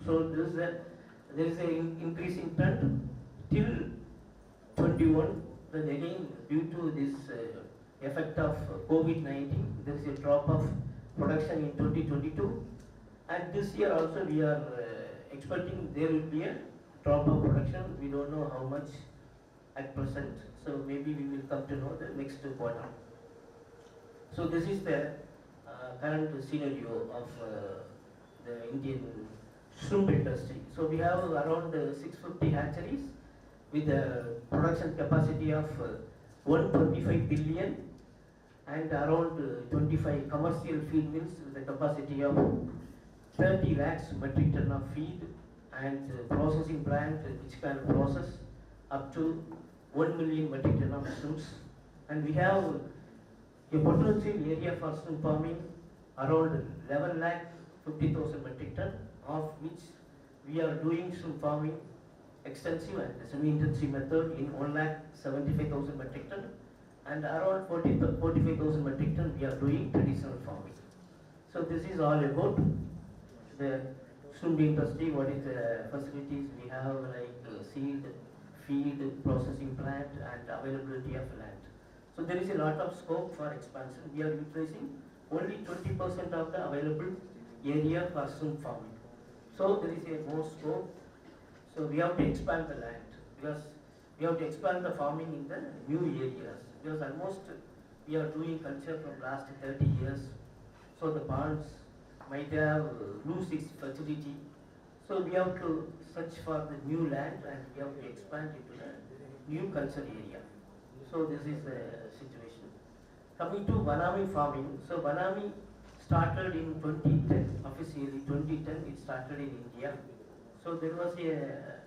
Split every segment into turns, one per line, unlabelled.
So there is an increasing trend till 21. Then again, due to this effect of COVID-19, there is a drop of production in 2022, and this year also we are expecting there will be a drop of production. We don't know how much at present, so maybe we will come to know the next quarter. So this is the current scenario of the Indian shrimp industry. So we have around 650 hatcheries with a production capacity of 125 billion and around 25 commercial feed mills with a capacity of 30 lakhs metric ton of feed, and processing plant which can process up to 1 million metric ton of shrimps. And we have a potential area for shrimp farming around 11 lakh 50,000 metric ton, of which we are doing shrimp farming extensive and semi-intensive method in 1,75,000 metric ton, and around 45,000 metric ton we are doing traditional farming. So this is all about the shrimp industry. What is the facilities we have, like seed, feed, processing plant, and availability of land. So there is a lot of scope for expansion. We are utilizing only 20% of the available area for shrimp farming. So there is a more scope. So we have to expand the land, because we have to expand the farming in the new areas, because almost we are doing culture from last 30 years. So the ponds might have lose its fertility. So we have to search for the new land and we have to expand into the new culture area. So this is the situation. Coming to Vanami farming. So Vanami started in 2010, officially 2010 it started in India. So there was a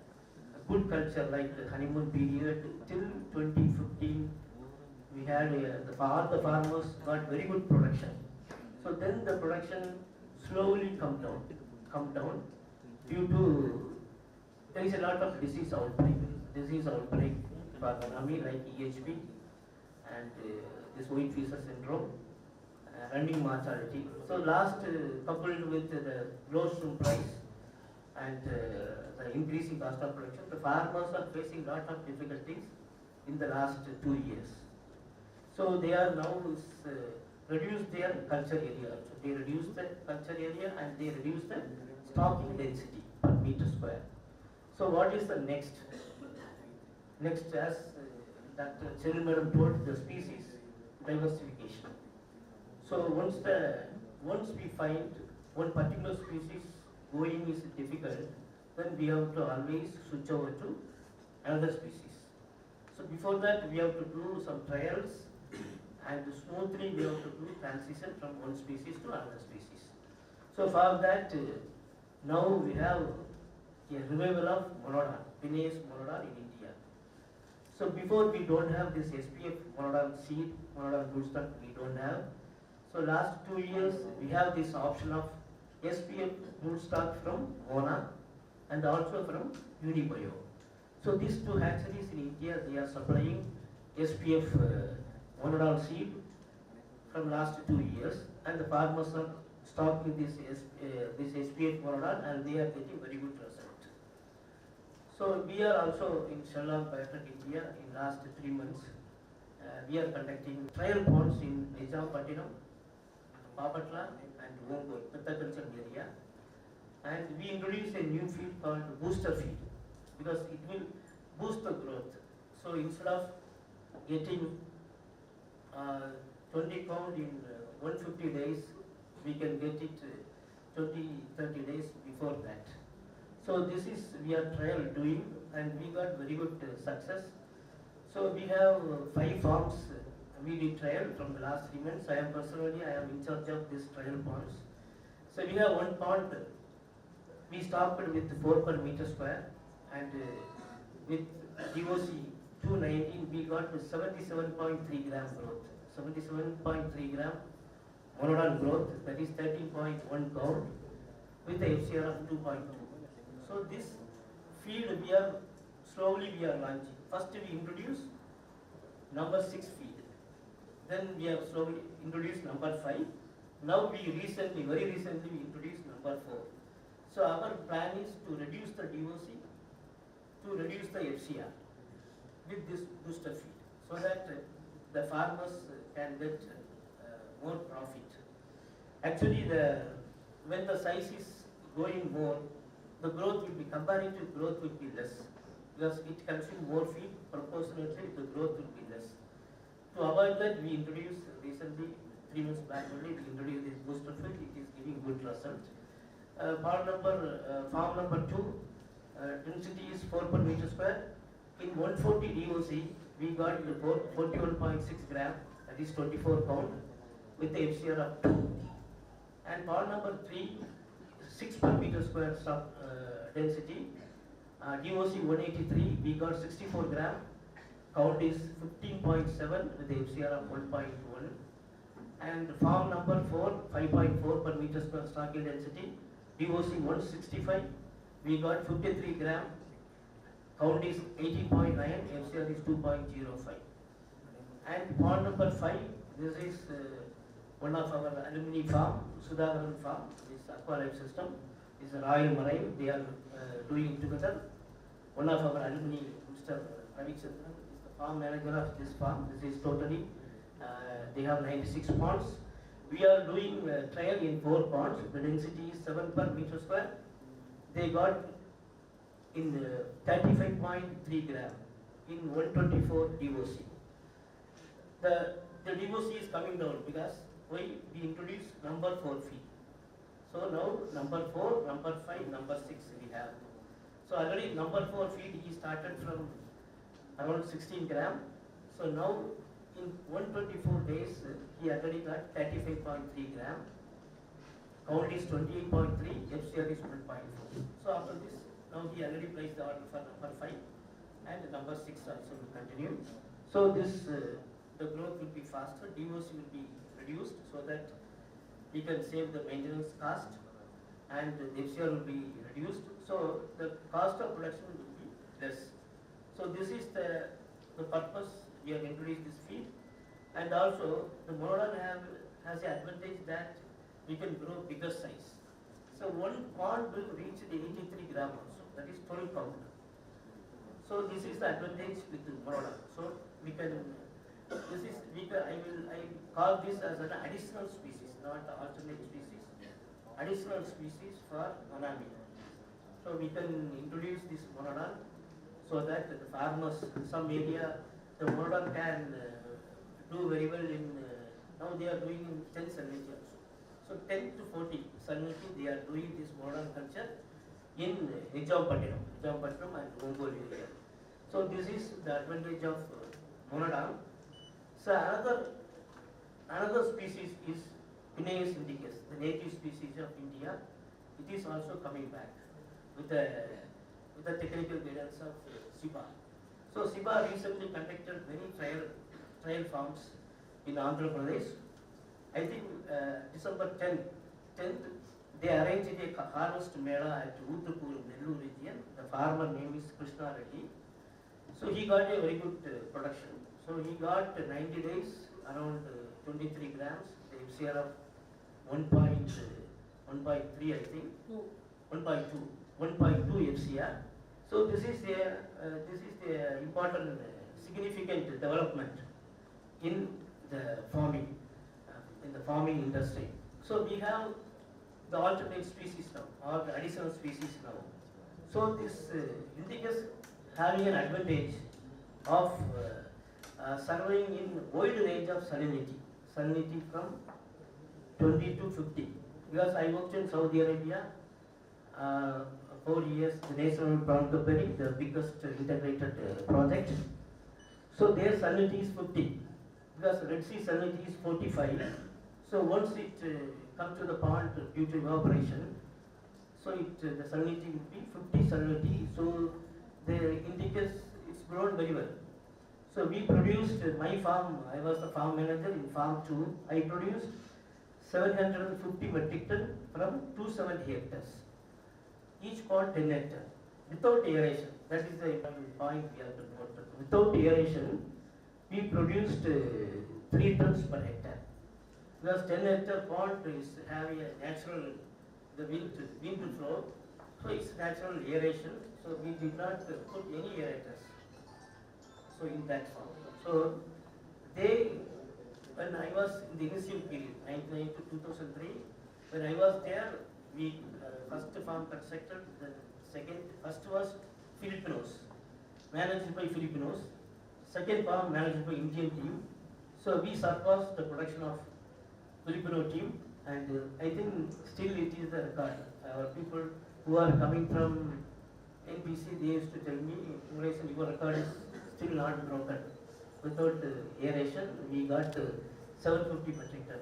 good culture, like the honeymoon period till 2015. We had all the farmers got very good production. So then the production slowly come down due to there is a lot of disease outbreak for Vanami, like EHP and this white fever syndrome, running mortality. So last coupled with the low shrimp price and the increasing cost of production, the farmers are facing lot of difficulties in the last 2 years. So they are now reduce their culture area. So they reduce the culture area and they reduce the stocking density per meter square. So what is the next? Next, as Dr. Cheryl Madam told, the species diversification. So once we find one particular species going is difficult, then we have to always switch over to another species. So before that we have to do some trials, and smoothly we have to do transition from one species to another species. So for that, now we have a revival of monodon, Pinus monodon in India. So before we don't have this SPF monodon seed, monodon broodstock we don't have. So last 2 years we have this option of SPF broodstock from Mona and also from Unibio. So these two hatcheries in India, they are supplying SPF monodon seed from last 2 years, and the farmers are stocking this SPF monodon and they are getting very good result. So we are also in Shalom Biotech India in last 3 months. We are conducting trial ponds in Nizampattinam, Papatla and Ongol, Pettakulcham area. And we introduced a new feed called booster feed, because it will boost the growth. So instead of getting 20 count in 150 days, we can get it 20-30 days before that. So this is we are trial doing, and we got very good success. So we have 5 farms we did trial from the last 3 months. I am in charge of this trial ponds. So we have one pond, we stopped with 4 per meter square, and with DOC 219 we got 77.3 gram growth, 77.3 gram monodon growth, that is 13.1 count with the FCR of 2.2. So this feed we are slowly launching. First we introduce number 6 feed, then we have slowly introduced number 5. Now very recently we introduced number 4. So our plan is to reduce the DOC, to reduce the FCR with this booster feed, so that the farmers can get more profit. Actually, when the size is going more, the growth will be, comparative growth will be less, because it consumes more feed, proportionately the growth will be less. To avoid that, we introduced recently, 3 months back only, we introduced this booster feed. It is giving good result. Farm number 2, density is 4 per meter square. In 140 DOC, we got 41.6 gram, that is 24 pound, with the FCR of 2. And farm number 3, 6 per meter square stock density. DOC 183, we got 64 gram. Count is 15.7 with the FCR of 1.1. And farm number 4, 5.4 per meter square stock yield density. DOC 165, we got 53 gram. Count is 18.9, FCR is 2.05. And farm number 5, this is one of our alumni farm, Sudhakaran farm, this aqua life system, is a Royal Marine. They are doing together. One of our alumni, Mr. Ravi Chandran, is the farm manager of this farm. This is totally, they have 96 ponds. We are doing trial in 4 ponds. The density is 7 per meter square. They got in 35.3 gram in 124 DOC. The DOC is coming down because we introduced number 4 feed. So now number 4, number 5, number 6 we have. So already number 4 feed he started from around 16 gram. So now in 124 days he already got 35.3 gram. Count is 28.3, FCR is 1.4. So after this, now he already placed the order for number 5 and number 6 also will continue. So this the growth will be faster, DOC will be reduced, so that we can save the maintenance cost and the FCR will be reduced. So the cost of production will be less. So this is the purpose we have introduced this feed. And also the monodon has the advantage that we can grow bigger size. So one pond will reach the 83 gram also, that is 12 pound. So this is the advantage with the monodon. So we can, I call this as an additional species, not the alternate species. Additional species for monami. So we can introduce this monodon so that the farmers in some area, the monodon can do very well in, now they are doing in 10 salinity also. So 10 to 40 salinity they are doing this monodon culture in Nijampattinam and Ongole area. So this is the advantage of monodon. So another species is Pineus indicus, the native species of India. It is also coming back with the technical guidance of SIBA. So SIBA recently conducted many trial farms in Andhra Pradesh. I think December 10th, they arranged a harvest mela at Uttapur, Nellore region. The farmer name is Krishna Reddy. So he got a very good production. So he got 90 days, around 23 grams, the FCR of 1.3 I think, 1.2 FCR. So this is the important, significant development in the farming industry. So we have the alternate species now, or the additional species now. So this indicus having an advantage of surveying in wide range of salinity from 20 to 50. Because I worked in Saudi Arabia 4 years, the National Prawn Company, the biggest integrated project. So their salinity is 50, because Red Sea salinity is 45. So once it comes to the pond due to evaporation, so the salinity will be 50 salinity. So the indicus is grown very well. So we produced, my farm, I was the farm manager in farm 2, I produced 750 metric ton from 270 hectares. Each pond 10 hectares, without aeration. That is the important point we have to note. Without aeration, we produced 3 tons per hectare. Because 10 hectare pond is having a natural, the wind flow. So it's natural aeration, so we did not put any aerators. So in that farm. So they, when I was in the initial period, 1999 to 2003, when I was there, we first farm constructed, the first was Filipinos, managed by Filipinos, second farm managed by Indian team. So we surpassed the production of Filipino team, and I think still it is the record. Our people who are coming from NBC, they used to tell me, your record is still not broken. Without aeration, we got 750 metric ton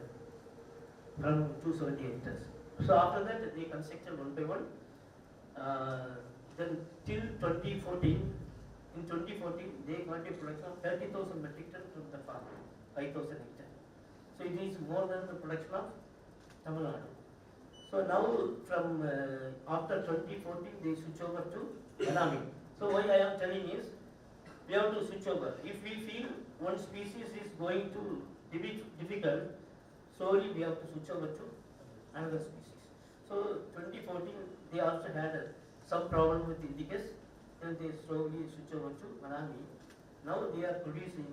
from 270 hectares. So after that, they constructed one by one. Then till 2014, in 2014, they got a production of 30,000 metric ton from the farm, 5,000 hectares. So it is more than the production of Tamil Nadu. So now from after 2014, they switch over to Manami. So why I am telling is, we have to switch over. If we feel one species is going to be difficult, slowly we have to switch over to another species. So 2014, they also had some problem with indicus, then they slowly switch over to Manami. Now they are producing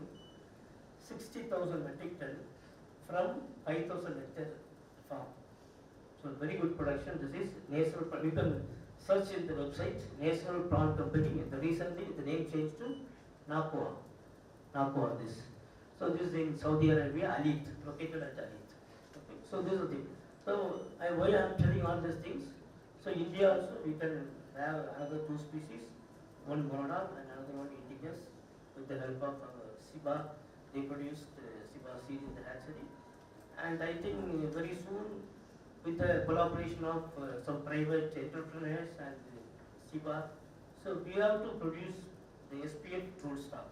60,000 metric ton from 5,000 hectare farm. So very good production. This is National. You can search in the website National Prawn Company. Recently the name changed to Nakua. Nakua this. So this is in Saudi Arabia, Alit, located at Alit. Okay. So this is the thing. So why I am telling all these things. So India also we can have another two species, one Monoda and another one Indicus, with the help of SIBA. They produced SIBA seed in the hatchery, and I think very soon, with the collaboration of some private entrepreneurs and SIBA, so we have to produce the SPF tool stock.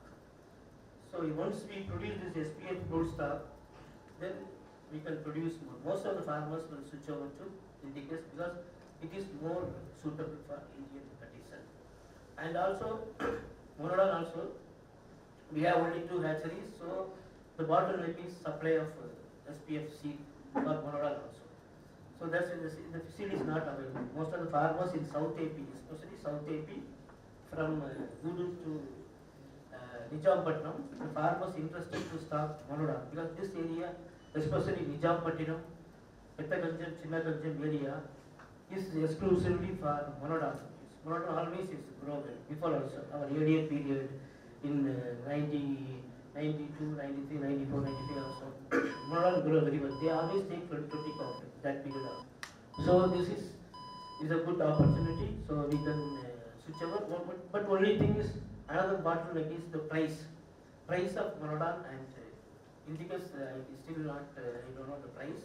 So once we produce this SPF tool stock, then we can produce more. Most of the farmers will switch over to Indicus because it is more suitable for Indian condition. And also, Monodan also, we have only two hatcheries, so the bottleneck is supply of SPF seed for Monodan also. So that's the seed is not available. Most of the farmers in South AP, especially South AP, from Gudul to Nijampatnam, the farmers interested to stock Monodan because this area, especially Nijampatnam, Pettaganjam, Chinnaganjam area, is exclusively for Monodan. Monodan always is grown before also our earlier period in 92, 93, 94, 95 also. Monodan grow very well. They always take 20 count that period of. So this is a good opportunity. So we can switch over. But only thing is another bottleneck is the price. Price of Monodan and Indicus is still not. I don't know the price.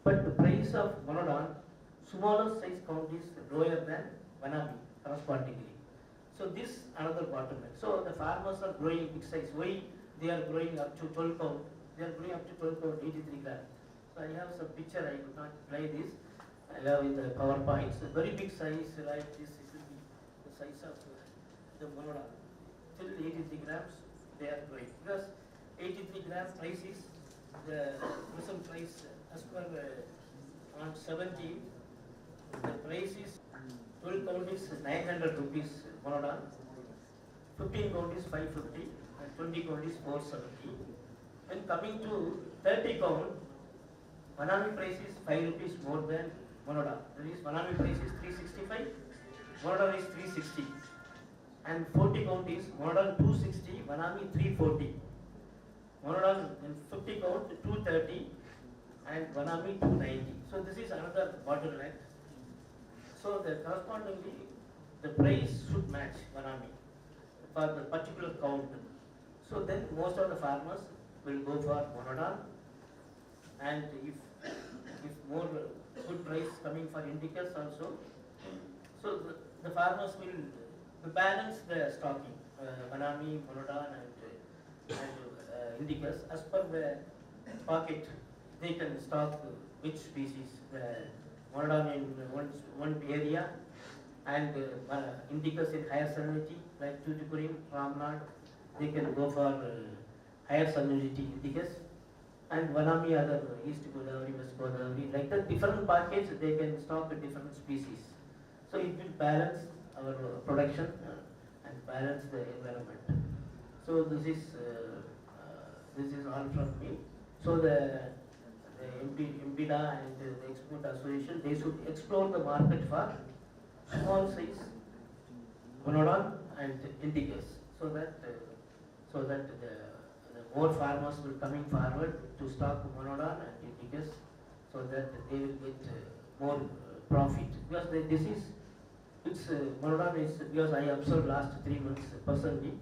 But the price of Monodan, smaller size count is lower than Vanami correspondingly. So this another bottleneck. So the farmers are growing big size. Why they are growing up to 12 count? They are growing up to 12 count, 83 grams. So I have some picture. I could not play this. I have in the PowerPoint. So very big size like this. It will be the size of the Monodan. Till 83 grams they are growing because 83 grams price is the present price as per on 17. The price is 12 count is 900 rupees Monodan, 15 count is 550 and 20 count is 470. When coming to 30 count, Vanami price is 5 rupees more than Monodan. That is Vanami price is 365, Monodan is 360. And 40 count is Monodan 260, Vanami 340. Monodan in 50 count 230 and Vanami 290. So this is another bottleneck. So the correspondingly, the price should match Vanami for the particular count. So then most of the farmers will go for Monodan, and if more good price coming for Indicus also, so the farmers will balance the stocking, Vanami, Monodan and Indicus as per the pocket. They can stock which species, Monodan in one area and Indicus in higher salinity like Tuticorin, Ramnad. They can go for higher salinity Indicus, and Vanami other East Godavari, West Godavari. Like the different pockets they can stock different species. So it will balance our production and balance the environment. So this is all from me. So the MPDA and the Export Association, they should explore the market for small size monodon and indicas, so that the more farmers will coming forward to stock monodon and indicas, so that they will get more profit, because this is monodon is, because I observed last 3 months personally.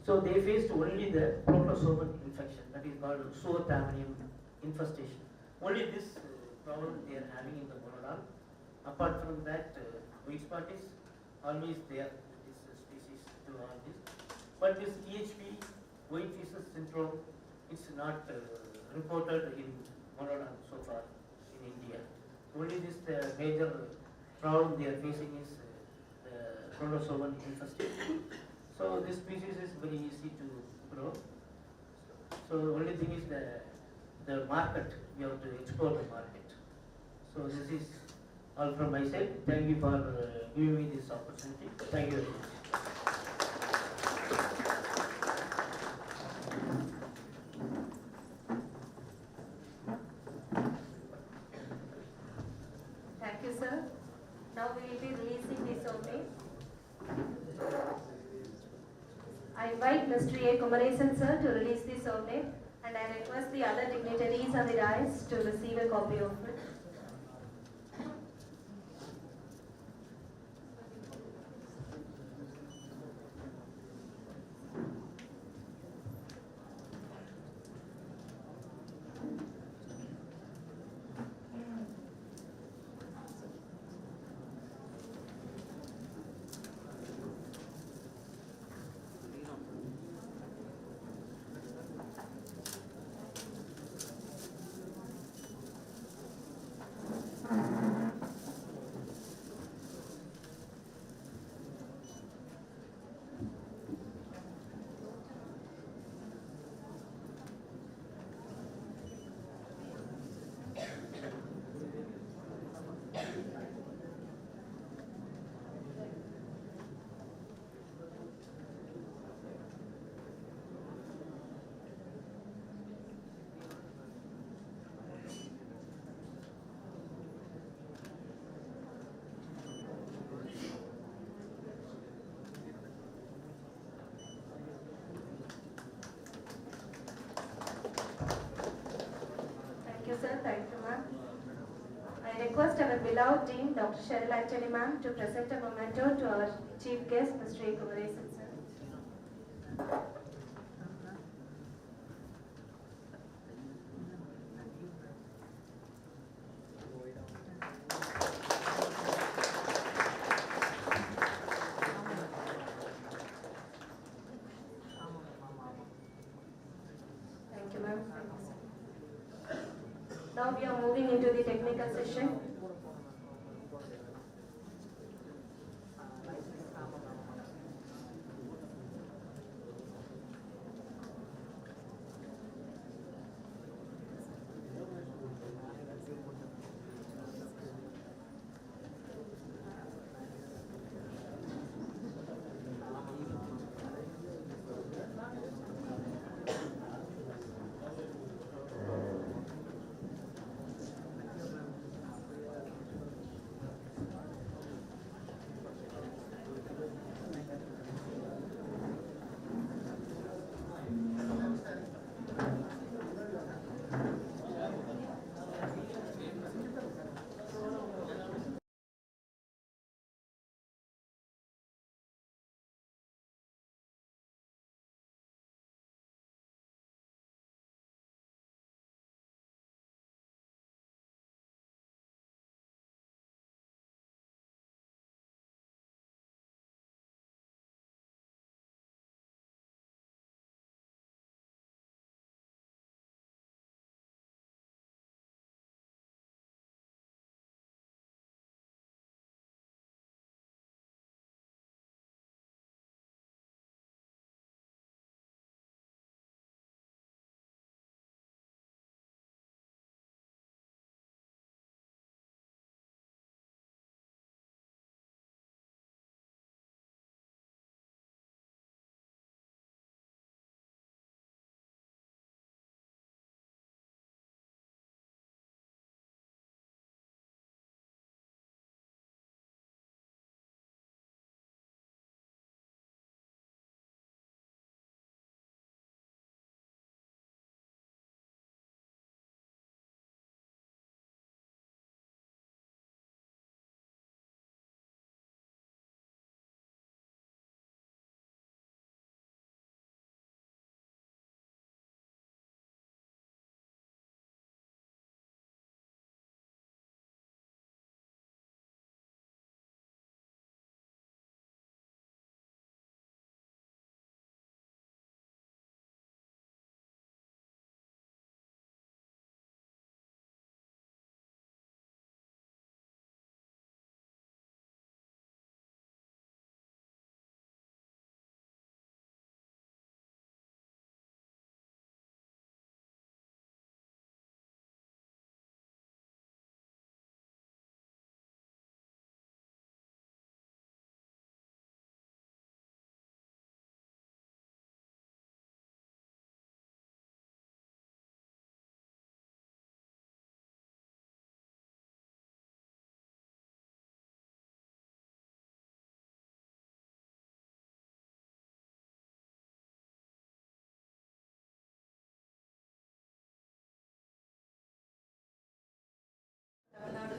So they faced only the protozoan infection, that is called zoothamnium infestation. Only this problem they are having in the monodon. Apart from that, white spot is always there, this species to all this. But this EHP, white feces syndrome, it's not reported in monodon so far in India. Only this major problem they are facing is the protozoan infestation. So this species is very easy to grow. So the only thing is the market, we have to explore the market. So this is all from my side. Thank you for giving me this opportunity. Thank you very much.
Thank you, sir. Now we will be releasing the survey. I invite Mr. A. Kumaresan, sir, to release the survey, and I request the other dignitaries on the dais to receive a copy of it. Sir, thank you, ma'am. I request our beloved Dean, Dr. Cheryl Anthony, ma'am, to present a memento to our chief guest, Mr. A. Kumaresan, sir. Thank you, ma'am. Now we are moving into the technical session.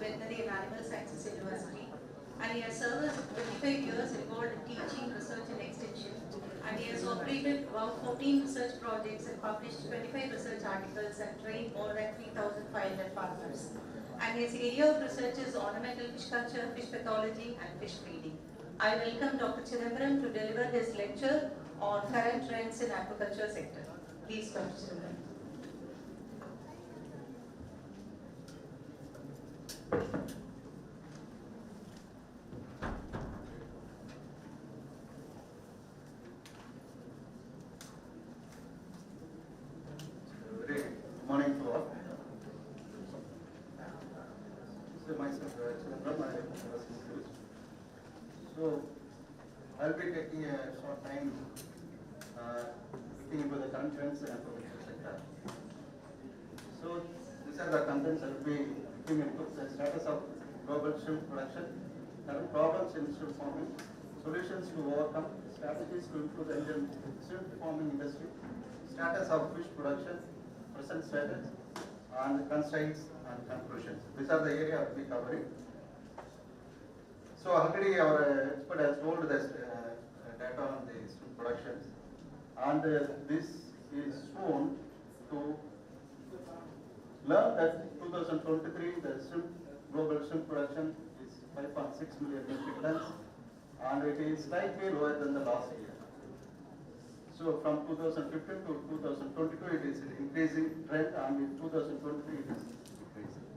Veterinary and Animal Sciences University, and he has served as 25 years involved in teaching, research and extension, and he has operated about 14 research projects and published 25 research articles and trained more than 3,500 farmers. And his area of research is ornamental fish culture, fish pathology and fish breeding. I welcome Dr. Chidambaram to deliver his lecture on current trends in aquaculture sector. Please, Dr. Chidambaram.
Very good morning to all. So myself, Chidambaram, I was introduced. So I'll be taking a short time looking into the current trends in the aquaculture sector. So these are the contents I will be looking into: the status of global shrimp production, current problems in shrimp farming, solutions to overcome, strategies to improve the Indian shrimp farming industry, status of fish production, present status, and constraints and conclusions. These are the area I will be covering. So already our expert has told us data on the shrimp productions, and this is shown to learn that 2023 the global shrimp production is 5.6 million metric tons, and it is slightly lower than the last year. So from 2015 to 2022 it is an increasing trend, and in 2023 it is decreasing.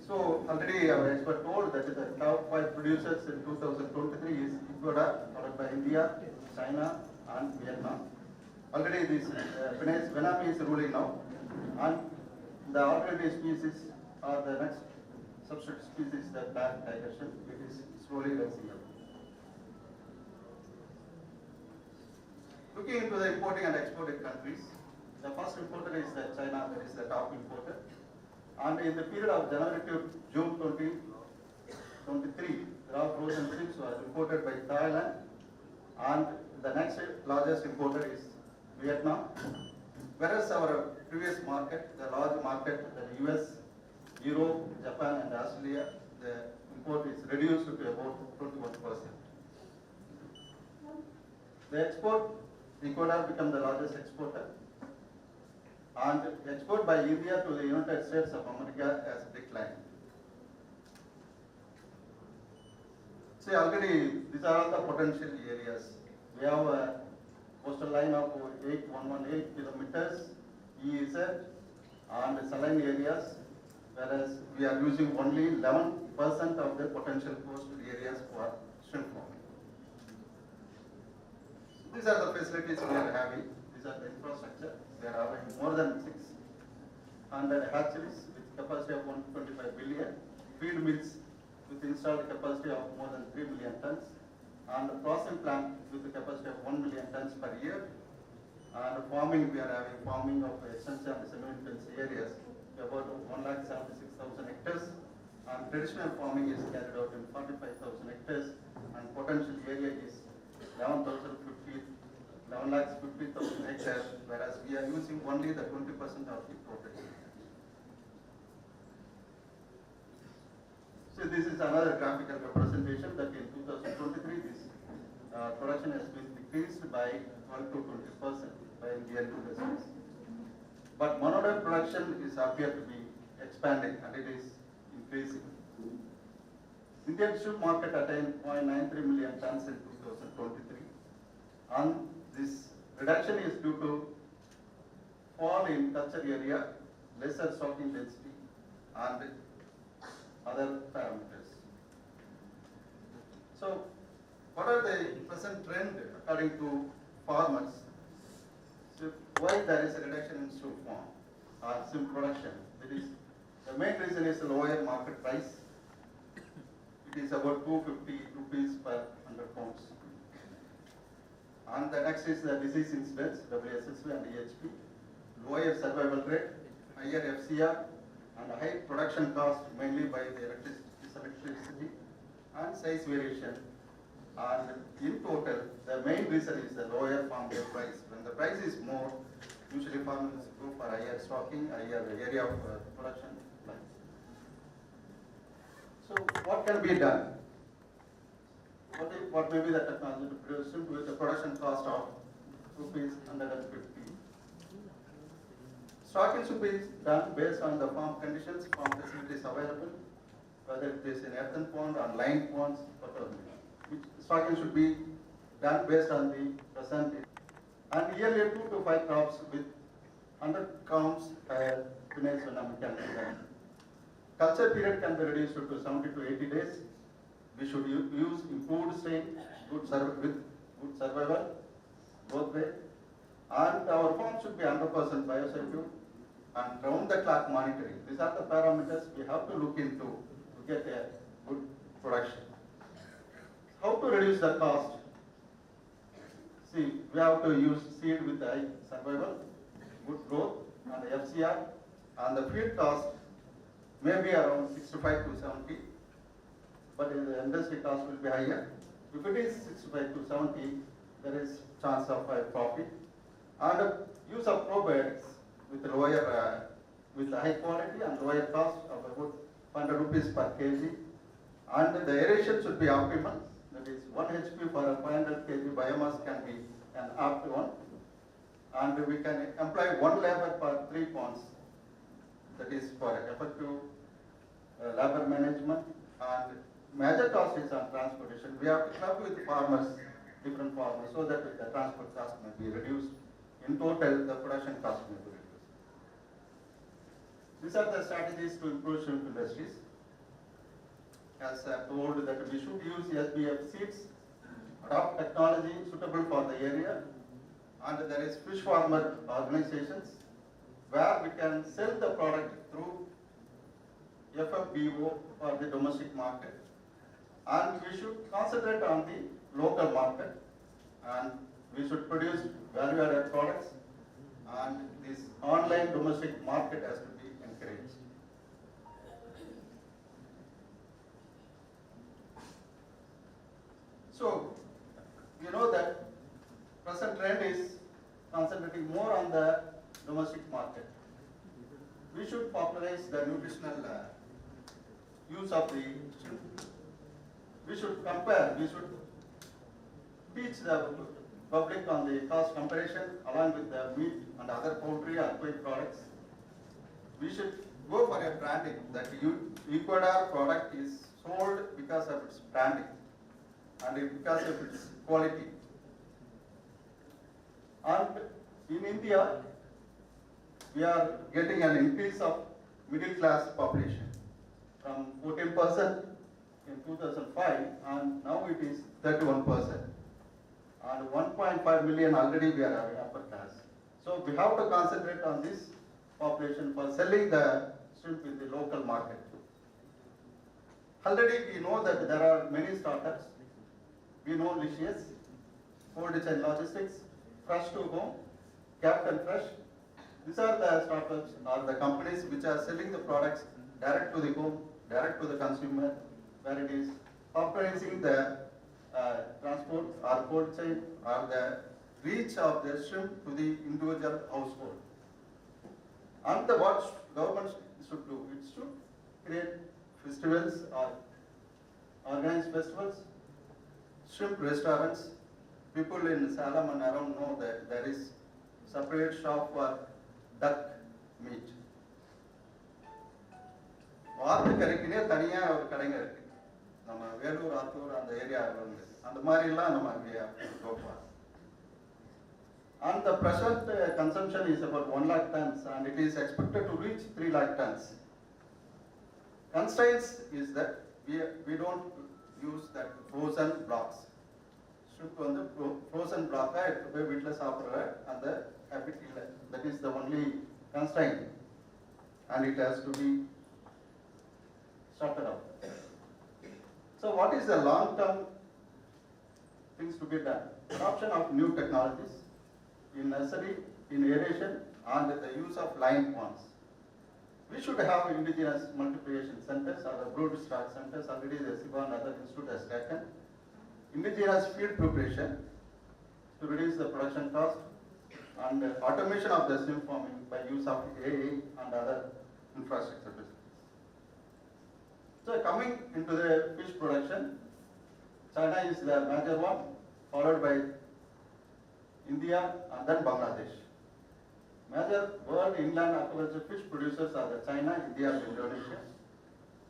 So already our expert told that the top 5 producers in 2023 is Ecuador, followed by India, China and Vietnam. Already this Vietnam is ruling now, and the alternative species are the next substitute species, the black tiger shrimp, which is slowly rising up. Looking into the importing and exporting countries, the first importer is China, that is the top importer. And in the period of January to June 2023, raw frozen shrimps were imported by Thailand, and the next largest importer is Vietnam. Whereas our previous market, the large market, the US, Europe, Japan and Australia, the import is reduced to about 21%. The export, Ecuador became the largest exporter, and export by India to the United States of America has declined. See, already these are all the potential areas. We have a coastal line of 8118 kilometers EEZ and saline areas, whereas we are using only 11% of the potential coastal areas for shrimp farming. These are the facilities we are having. These are the infrastructure. We are having more than 600 hatcheries with capacity of 125 billion, feed mills with installed capacity of more than 3 million tons, and a processing plant with a capacity of 1 million tons per year. And farming, we are having farming of extensive and semi-intensive areas, about 1,76,000 hectares, and traditional farming is carried out in 45,000 hectares, and potential area is 11,50,000 hectares, whereas we are using only the 20% of the total. So this is another graphical representation that in 2023 this production has been decreased by 12 to 20% by Indian industries. But monodot production is appear to be expanding, and it is increasing. Indian shrimp market attained 0.93 million tons in 2023, and this reduction is due to fall in culture area, lesser stocking density, and other parameters. So, what are the present trend according to farmers? So, why there is a reduction in shrimp farm or shrimp production? That is, the main reason is the lower market price. It is about 250 rupees per 100 pounds. And the next is the disease incidence, WSSV and EHP, lower survival rate, higher FCR, and high production cost mainly by the electricity and size variation. And in total, the main reason is the lower farm gate price. When the price is more, usually farmers go for higher stocking, higher area of production. So what can be done? What may be the technology to produce shrimp with a production cost of rupees 150? Stocking should be done based on the farm conditions, farm facilities available, whether it is in earthen pond or line ponds, whatever. Stocking should be done based on the present and yearly 2 to 5 crops with 100 counts pinnace can be done. Culture period can be reduced to 70 to 80 days. We should use improved strain, with good survival, both way. And our farm should be 100% biosecure and round the clock monitoring. These are the parameters we have to look into to get a good production. How to reduce the cost? See, we have to use seed with high survival, good growth, and the FCR, and the feed cost may be around 65 to 70, but the industry cost will be higher. If it is 65 to 70, there is chance of high profit. And use of probiotics with lower, with high quality and lower cost of about 100 rupees per kg. And the aeration should be optimal. That is 1 HP for a 500 kg biomass can be an apt one. And we can employ 1 labor per 3 ponds. That is for effective labor management. And major cost is on transportation. We have to club with farmers, different farmers, so that the transport cost may be reduced. In total, the production cost may be reduced. These are the strategies to improve shrimp industries. As I told that we should use SBF seeds, adopt technology suitable for the area, and there is fish farmer organizations where we can sell the product through FFBO for the domestic market. And we should concentrate on the local market, and we should produce value-added products, and this online domestic market has to be encouraged. So, you know that present trend is concentrating more on the domestic market. We should popularize the nutritional use of the shrimp. We should compare, we should teach the public on the cost comparison along with the meat and other poultry or aquatic products. We should go for a branding that Ecuador product is sold because of its branding and because of its quality. And in India, we are getting an increase of middle class population from 14% in 2005 and now it is 31%. And 1.5 million already we are having upper class. So we have to concentrate on this population for selling the shrimp in the local market. Already we know that there are many startups. We know Licious, Cold Chain Logistics, Fresh to Home, Captain Fresh. These are the startups or the companies which are selling the products direct to the home, direct to the consumer, where it is optimizing the transport or cold chain or the reach of the shrimp to the individual household. And what government should do, it should create festivals or organize festivals, shrimp restaurants. People in Salem and around know that there is separate shop for duck meat. வாத்து கறிக்குனே தனியா ஒரு கடைங்க இருக்கு. நம்ம வேலூர் ஆத்தூர் அந்த ஏரியாவில் வந்து அந்த மாதிரிலாம் நம்ம போப்போம். And the present consumption is about 1 lakh tons and it is expected to reach 3 lakh tons. Constraints is that we don't use that frozen blocks. Shrimp வந்து frozen block எடுத்து போய் வீட்டில் சாப்பிட்ற அந்த habit இல்லை. That is the only constraint and it has to be sorted out. So what is the long-term things to be done? Adoption of new technologies in nursery, in aeration, and the use of line ponds. We should have indigenous multiplication centers or the brood stock centers. Already the SIBA and other institute has taken. Indigenous feed preparation to reduce the production cost and automation of the shrimp farming by use of AA and other infrastructure facilities. So coming into the fish production, China is the major one, followed by India and then Bangladesh. Major world inland aquaculture fish producers are the China, India and Indonesia.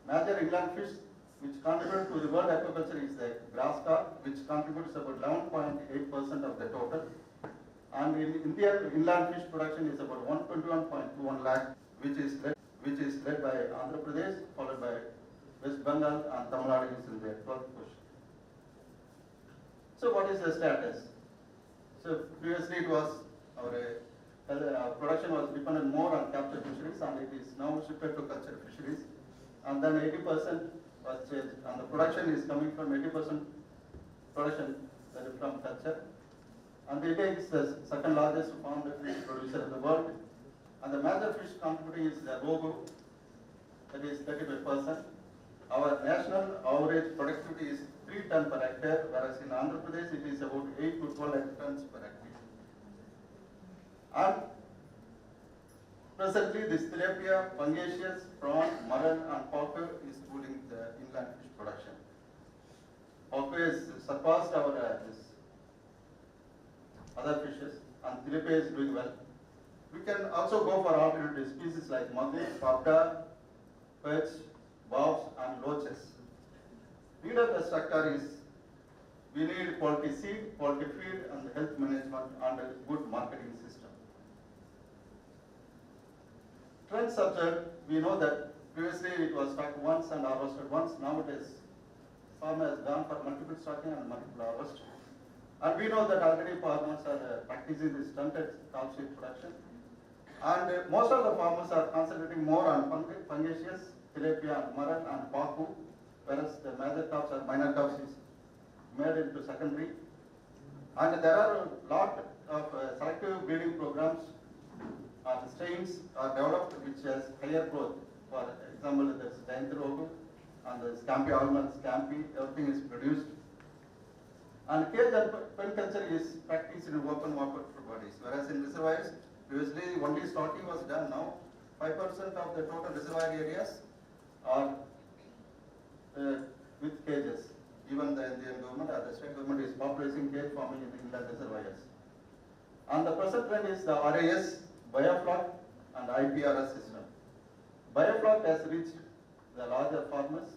Major inland fish which contribute to the world aquaculture is the grass carp, which contributes about 11.8% of the total. And in Indian inland fish production is about 121.21 lakh, which is led by Andhra Pradesh, followed by West Bengal and Tamil Nadu is in the 12th position. So what is the status? So previously it was our production was dependent more on captured fisheries, and it is now shifted to cultured fisheries. And then 80% was changed, and the production is coming from 80% production that is from culture. And India is the second largest farmed fish producer in the world. And the major fish contributing is the rogu, that is 35%. Our national average productivity is 3 tons per hectare, whereas in Andhra Pradesh it is about 8 to 12 tons per hectare. And presently this tilapia, pangasius, prawn, mutton and pacu is ruling the inland fish production. Pacu has surpassed our this other fishes, and tilapia is doing well. We can also go for alternative species like magur, papda, perch, bobs and loaches. Need of the sector is we need quality seed, quality feed and health management and a good marketing system. Trends observed, we know that previously it was stocked once and harvested once. Now it is, farmer has gone for multiple stocking and multiple harvest. And we know that already farmers are practicing this stunted calcium production. And most of the farmers are concentrating more on pangasius, tilapia, mutton and pacu, whereas the major crops or minor crops is made into secondary. And there are a lot of selective breeding programs and strains are developed which has higher growth. For example, there is giant rogu and the scampi almond, scampi, everything is produced. And cage and pen culture is practiced in open water bodies, whereas in reservoirs, previously only stocking was done. Now 5% of the total reservoir areas are with cages. Even the Indian government or the state government is populating cage farming in the inland reservoirs. And the present trend is the RAS, biofloc and IPRS system. Biofloc has reached the larger farmers,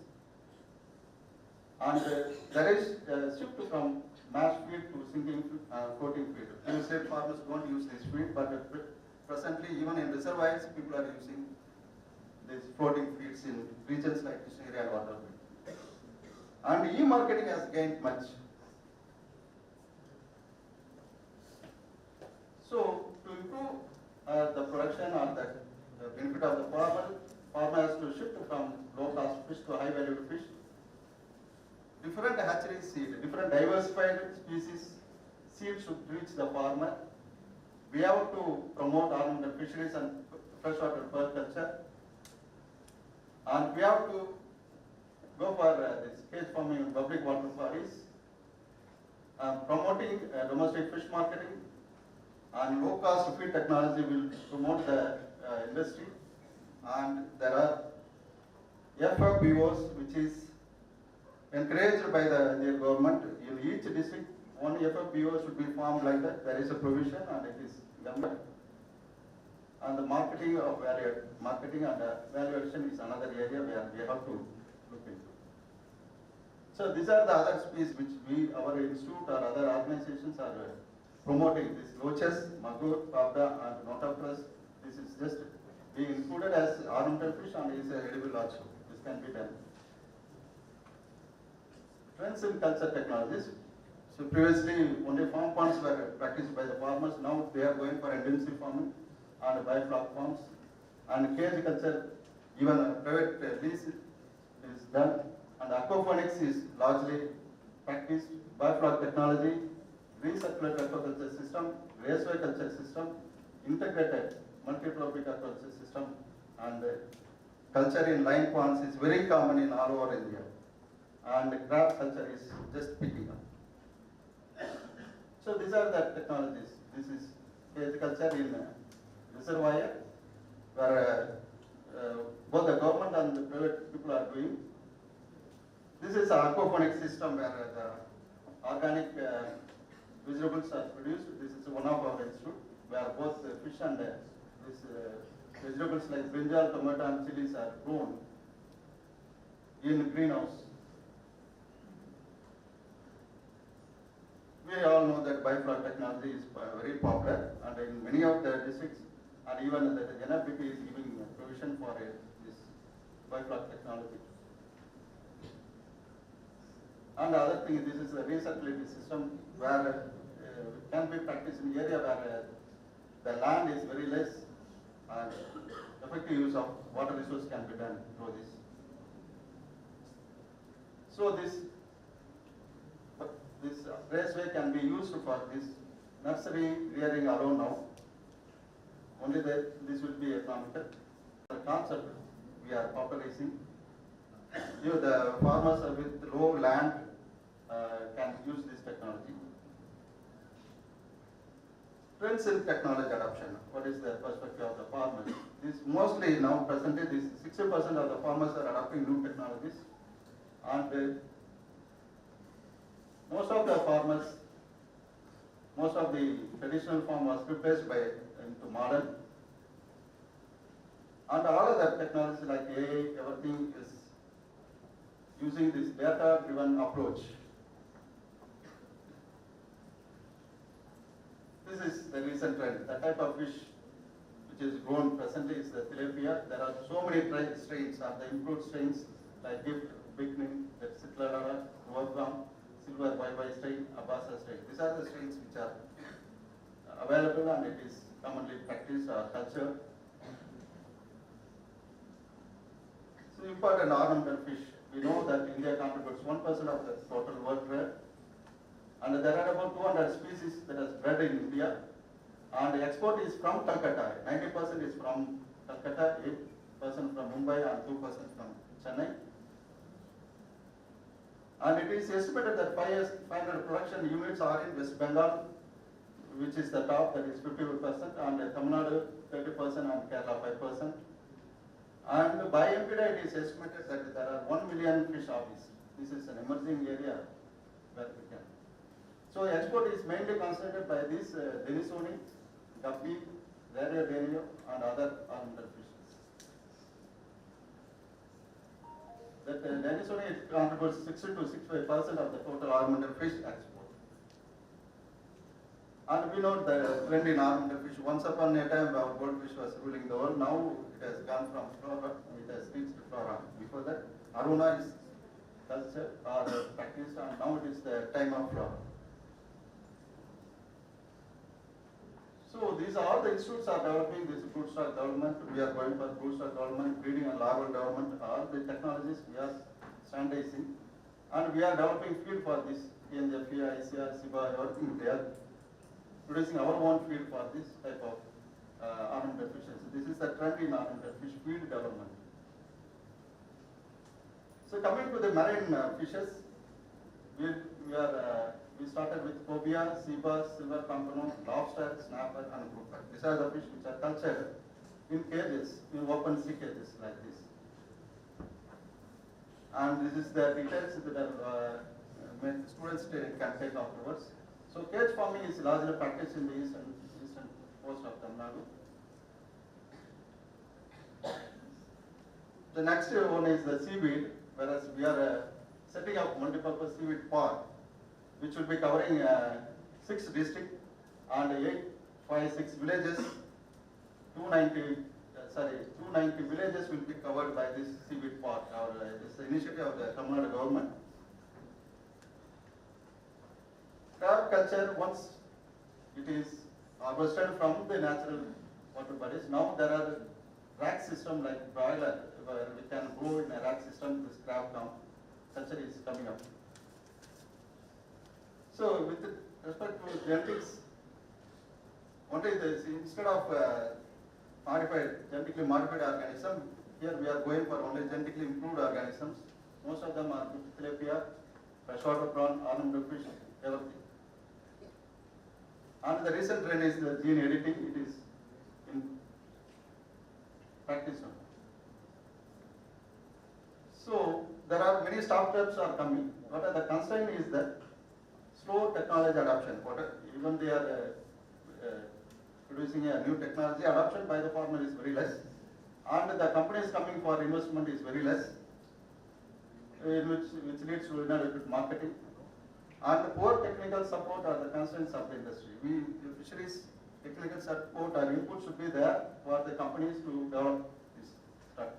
and there is a shift from mash feed to sinking floating feed. Previously farmers don't use this feed, but presently even in reservoirs people are using these floating feeds in regions like Krishnagiri and water. And e-marketing has gained much. So to improve the production or the benefit of the farmer has to shift from low cost fish to high value fish. Different hatchery seed, different diversified species seed should reach the farmer. We have to promote ornamental fisheries and freshwater pearl culture. And we have to go for this cage farming in public water bodies, promoting domestic fish marketing, and low cost feed technology will promote the industry. And there are FFBOs which is encouraged by the Indian government. In each district, one FFBO should be formed like that. There is a provision and it is government. And the marketing and value addition is another area where we have to look into. So these are the other species which our institute or other organizations are promoting. This loaches, magur, papda and notapras. This is just being included as ornamental fish and is edible also. This can be done. Trends in culture technologies. So previously only farm ponds were practiced by the farmers. Now they are going for intensive farming and biofloc farms. And cage culture, even private lease is done. And aquaponics is largely practiced. Biofloc technology, recirculate aquaculture system, raceway culture system, integrated multi-trophic aquaculture system, and culture in line ponds is very common in all over India. And crab culture is just picking up. So these are the technologies. This is cage culture in reservoir, where both the government and the private people are doing. This is an aquaponic system where the organic vegetables are produced. This is one of our institute where both fish and these vegetables like brinjal, tomato and chilies are grown in greenhouse. We all know that biofuel technology is very popular, and in many of the districts, and even the NFDP is giving provision for this biofuel technology. And the other thing, this is a recirculated system where it can be practiced in area where the land is very less, and effective use of water resource can be done through this. So this raceway can be used for this nursery rearing around now. Only that this will be economical. The concept we are popularizing. The farmers with low land can use this technology. Trends in technology adoption. What is the perspective of the farmers? This mostly now presently, this 60% of the farmers are adopting new technologies, and most of the farmers, most of the traditional farm was replaced by into modern, and all of the technology like AI, everything is using this data-driven approach. This is the recent trend. The type of fish which is grown presently is the tilapia. There are so many strains, and the improved strains like gift, beginning, the Citlalana, Wolfram, silver YY strain, Abasa strain. These are the strains which are available, and it is commonly practiced or cultured. So important ornamental fish. We know that India contributes 1% of the total world trade, and there are about 200 species that are bred in India, and the export is from Calcutta. 90% is from Calcutta, 8% from Mumbai, and 2% from Chennai. And it is estimated that 500 production units are in West Bengal, which is the top, that is 51%, and Tamil Nadu 30%, and Kerala 5%. And by MPDA it is estimated that there are 1 million fish hobbies. This is an emerging area where we can. So export is mainly concentrated by this Denisoni, Guppy, Rare Denio, and other ornamental fishes. That Denisoni contributes 60 to 65% of the total ornamental fish export. And we know the trend in ornamental fish. Once upon a time, our goldfish was ruling the world. Now it has gone from flora, it has reached flora. Before that, Aruna is culture or practiced, and now it is the time of flora. So these are all the institutes are developing this brood stock development. We are going for brood stock development, breeding and larval development. All the technologies we are standardizing, and we are developing field for this. PNFA, ICR, SIBA, everything they are producing our own field for this type of ornamental fishes. So this is the trend in ornamental fish field development. So coming to the marine fishes, we started with cobia, SIBA, silver pompano, lobster, snapper, and grouper. These are the fish which are cultured in cages, in open sea cages like this. And this is the details that students can take afterwards. So cage farming is largely practiced in the eastern coast of Tamil Nadu. The next one is the seaweed, whereas we are setting up multi-purpose seaweed park, which will be covering 6 districts and 856 villages. 290 villages will be covered by this seaweed park. This initiative of the Tamil Nadu government. Crab culture, once it is harvested from the natural water bodies, now there are rack system like broiler, where we can grow in a rack system. This crab culture is coming up. So with respect to genetics, only this, instead of genetically modified organism, here we are going for only genetically improved organisms. Most of them are tilapia, freshwater prawn, ornamental fish, everything. And the recent trend is the gene editing. It is in practice now. So there are many startups are coming, but the constraint is that slow technology adoption. Even they are producing a new technology, adoption by the farmer is very less, and the companies coming for investment is very less, which leads to inadequate marketing. And poor technical support are the constraints of the industry. The fisheries technical support or input should be there for the companies to develop this startup.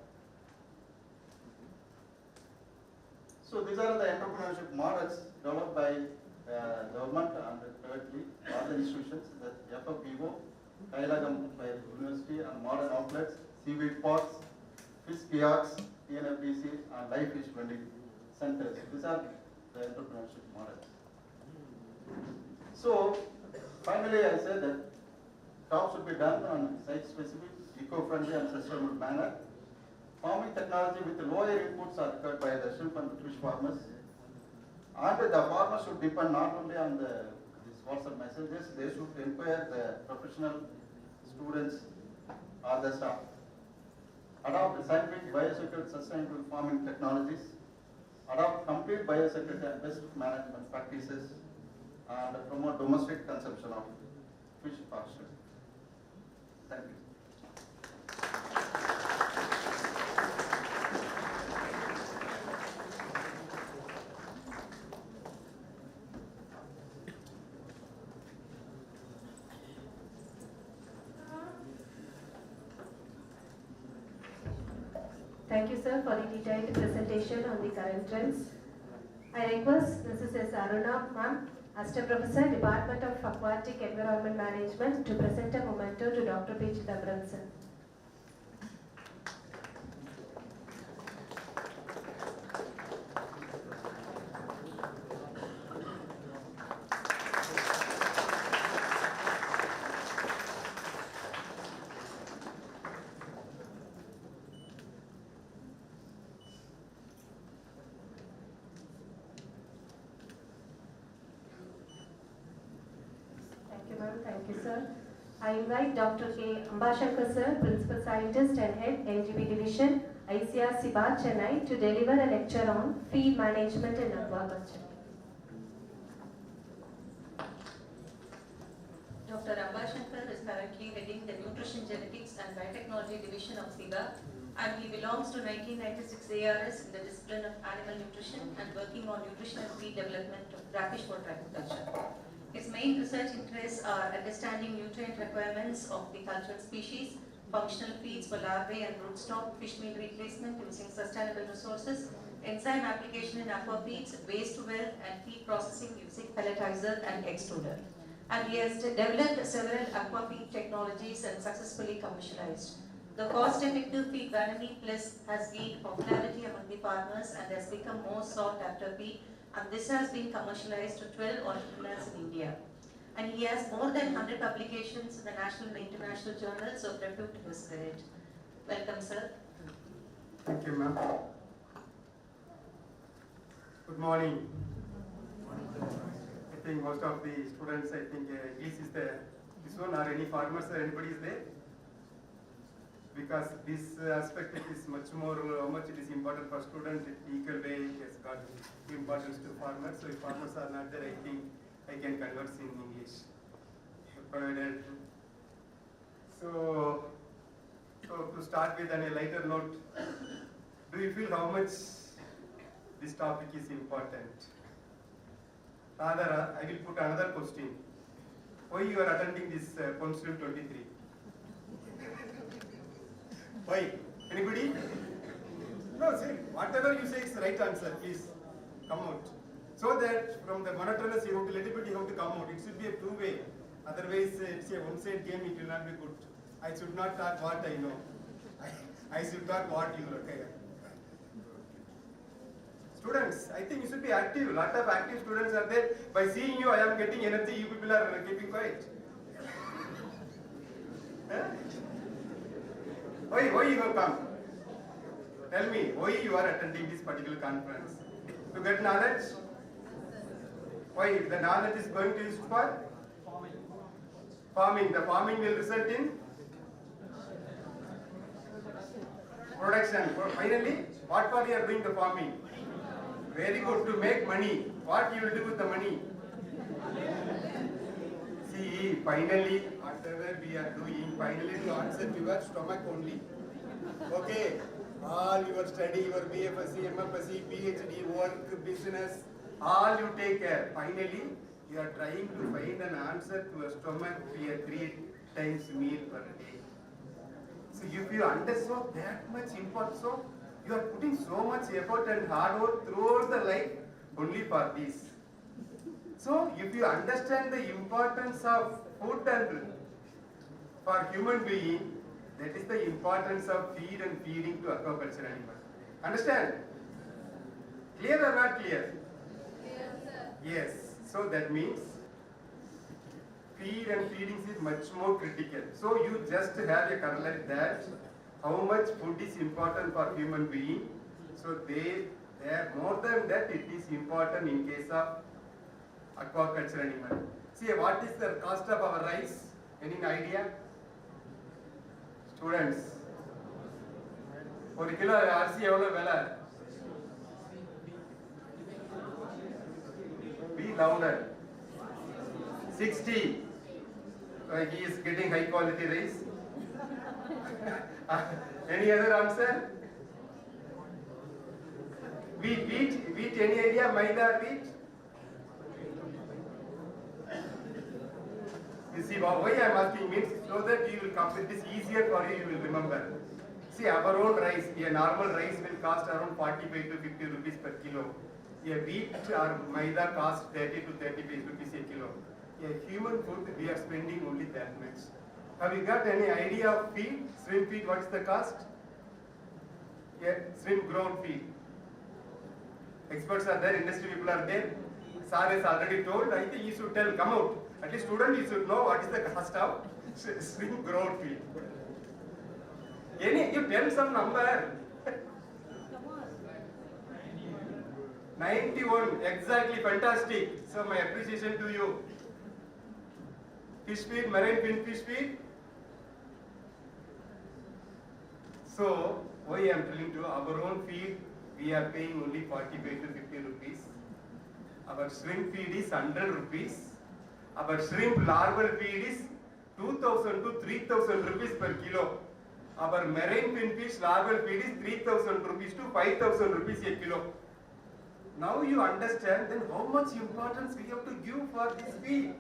So these are the entrepreneurship models developed by government and privately, all the institutions, the FFPO, Kailagam by University and modern outlets, seaweed parks, fish kiosks, TNFDC and live fish vending centers. These are the entrepreneurship models. So finally I said that talks should be done on site-specific, eco-friendly and sustainable manner. Farming technology with lower inputs are required by the shrimp and fish farmers. And the farmers should depend not only on these WhatsApp messages, they should inquire the professional students or the staff. Adopt scientific, biosecurity, sustainable farming technologies. Adopt complete biosecurity and best management practices. And promote domestic consumption of fish pasture. Thank you.
Thank you, sir, for the detailed presentation on the current trends. I request Mrs. S. Aruna, ma'am, Assistant Professor, Department of Aquatic Environment Management, to present a memento to Dr. P. Chidambaram, sir. Thank you, sir. I invite Dr. K. Ambashankar, sir, Principal Scientist and Head, NGB Division, ICR Sibat, Chennai, to deliver a lecture on feed management in aquaculture.
Dr. Ambashankar is currently heading the Nutrition Genetics and Biotechnology Division of SIBA, and he belongs to 1996 ARS in the discipline of animal nutrition and working on nutritional feed development of brackish water aquaculture. His main research interests are understanding nutrient requirements of the cultured species, functional feeds for larvae and rootstock, fish meal replacement using sustainable resources, enzyme application in aqua feeds, waste to wealth, and feed processing using pelletizer and extruder. And he has developed several aqua feed technologies and successfully commercialized. The cost-effective feed Vanillin Plus has gained popularity among the farmers and has become more sought after feed, and this has been commercialized to 12 entrepreneurs in India. And he has more than 100 publications in the national and international journals of repute to his credit. Welcome, sir.
Thank you, ma'am. Good morning. I think most of the students, I think this is this one, or any farmers or anybody is there? Because this aspect is much more, how much it is important for students, in equal way it has got importance to farmers. So if farmers are not there, I think I can converse in English. Provided. So to start with on a lighter note, do you feel how much this topic is important? Rather, I will put another question. Why you are attending this PONSHRIMP'2023? Why? Anybody? No, say, whatever you say is the right answer, please come out. So that from the monotonous you have to little bit you have to come out. It should be a two-way. Otherwise, it's a one-side game, it will not be good. I should not talk what I know. I should talk what you know. Okay. Students, I think you should be active. A lot of active students are there. By seeing you, I am getting energy. You people are keeping quiet. Huh? Why you have come? Tell me, why you are attending this particular conference? To get knowledge? Why? The knowledge is going to be used for? Farming. The farming will result in? Production. Finally, what for you are doing the farming? Very good, to make money. What you will do with the money? See, finally, whatever we are doing, finally to answer your stomach only. Okay, all your study, your BFSC, MFSC, PhD, work, business, all you take care. Finally, you are trying to find an answer to a stomach via 3 times meal per day. So if you understand that much importance, so you are putting so much effort and hard work throughout the life only for this. So if you understand the importance of food and for human being, that is the importance of feed and feeding to aquaculture animals. Understand? Clear or not clear?
Clear, sir.
Yes. So that means feed and feeding is much more critical. So you just have a correlate that how much food is important for human being. So they are more than that, it is important in case of aquaculture animal. See, what is the cost of our rice? Any idea? Students, ஒரு kilo அரிசி எவ்வளவு விலை? Be louder. 60. He is getting high quality rice. Any other answer? Wheat, any idea? Maida or wheat? You see, why I am asking means so that you will come with this easier for you, you will remember. See, our own rice, a normal rice will cost around 45 to 50 rupees per kilo. A wheat or maida costs 30 to 35 rupees a kilo. A human food, we are spending only that much. Have you got any idea of feed? Shrimp feed, what is the cost? Yeah, shrimp grown feed. Experts are there, industry people are there. Sir has already told, I think you should tell, come out. At least student, you should know what is the cost of shrimp grown feed. You tell some number. 91, exactly, fantastic. So my appreciation to you. Fish feed, marine finfish feed. So, why I am telling you, our own feed, we are paying only 45 to 50 rupees. Our shrimp feed is 100 rupees. Our shrimp larval feed is 2000 to 3000 rupees per kilo. Our marine finfish larval feed is 3000 rupees to 5000 rupees a kilo. Now you understand then how much importance we have to give for this feed.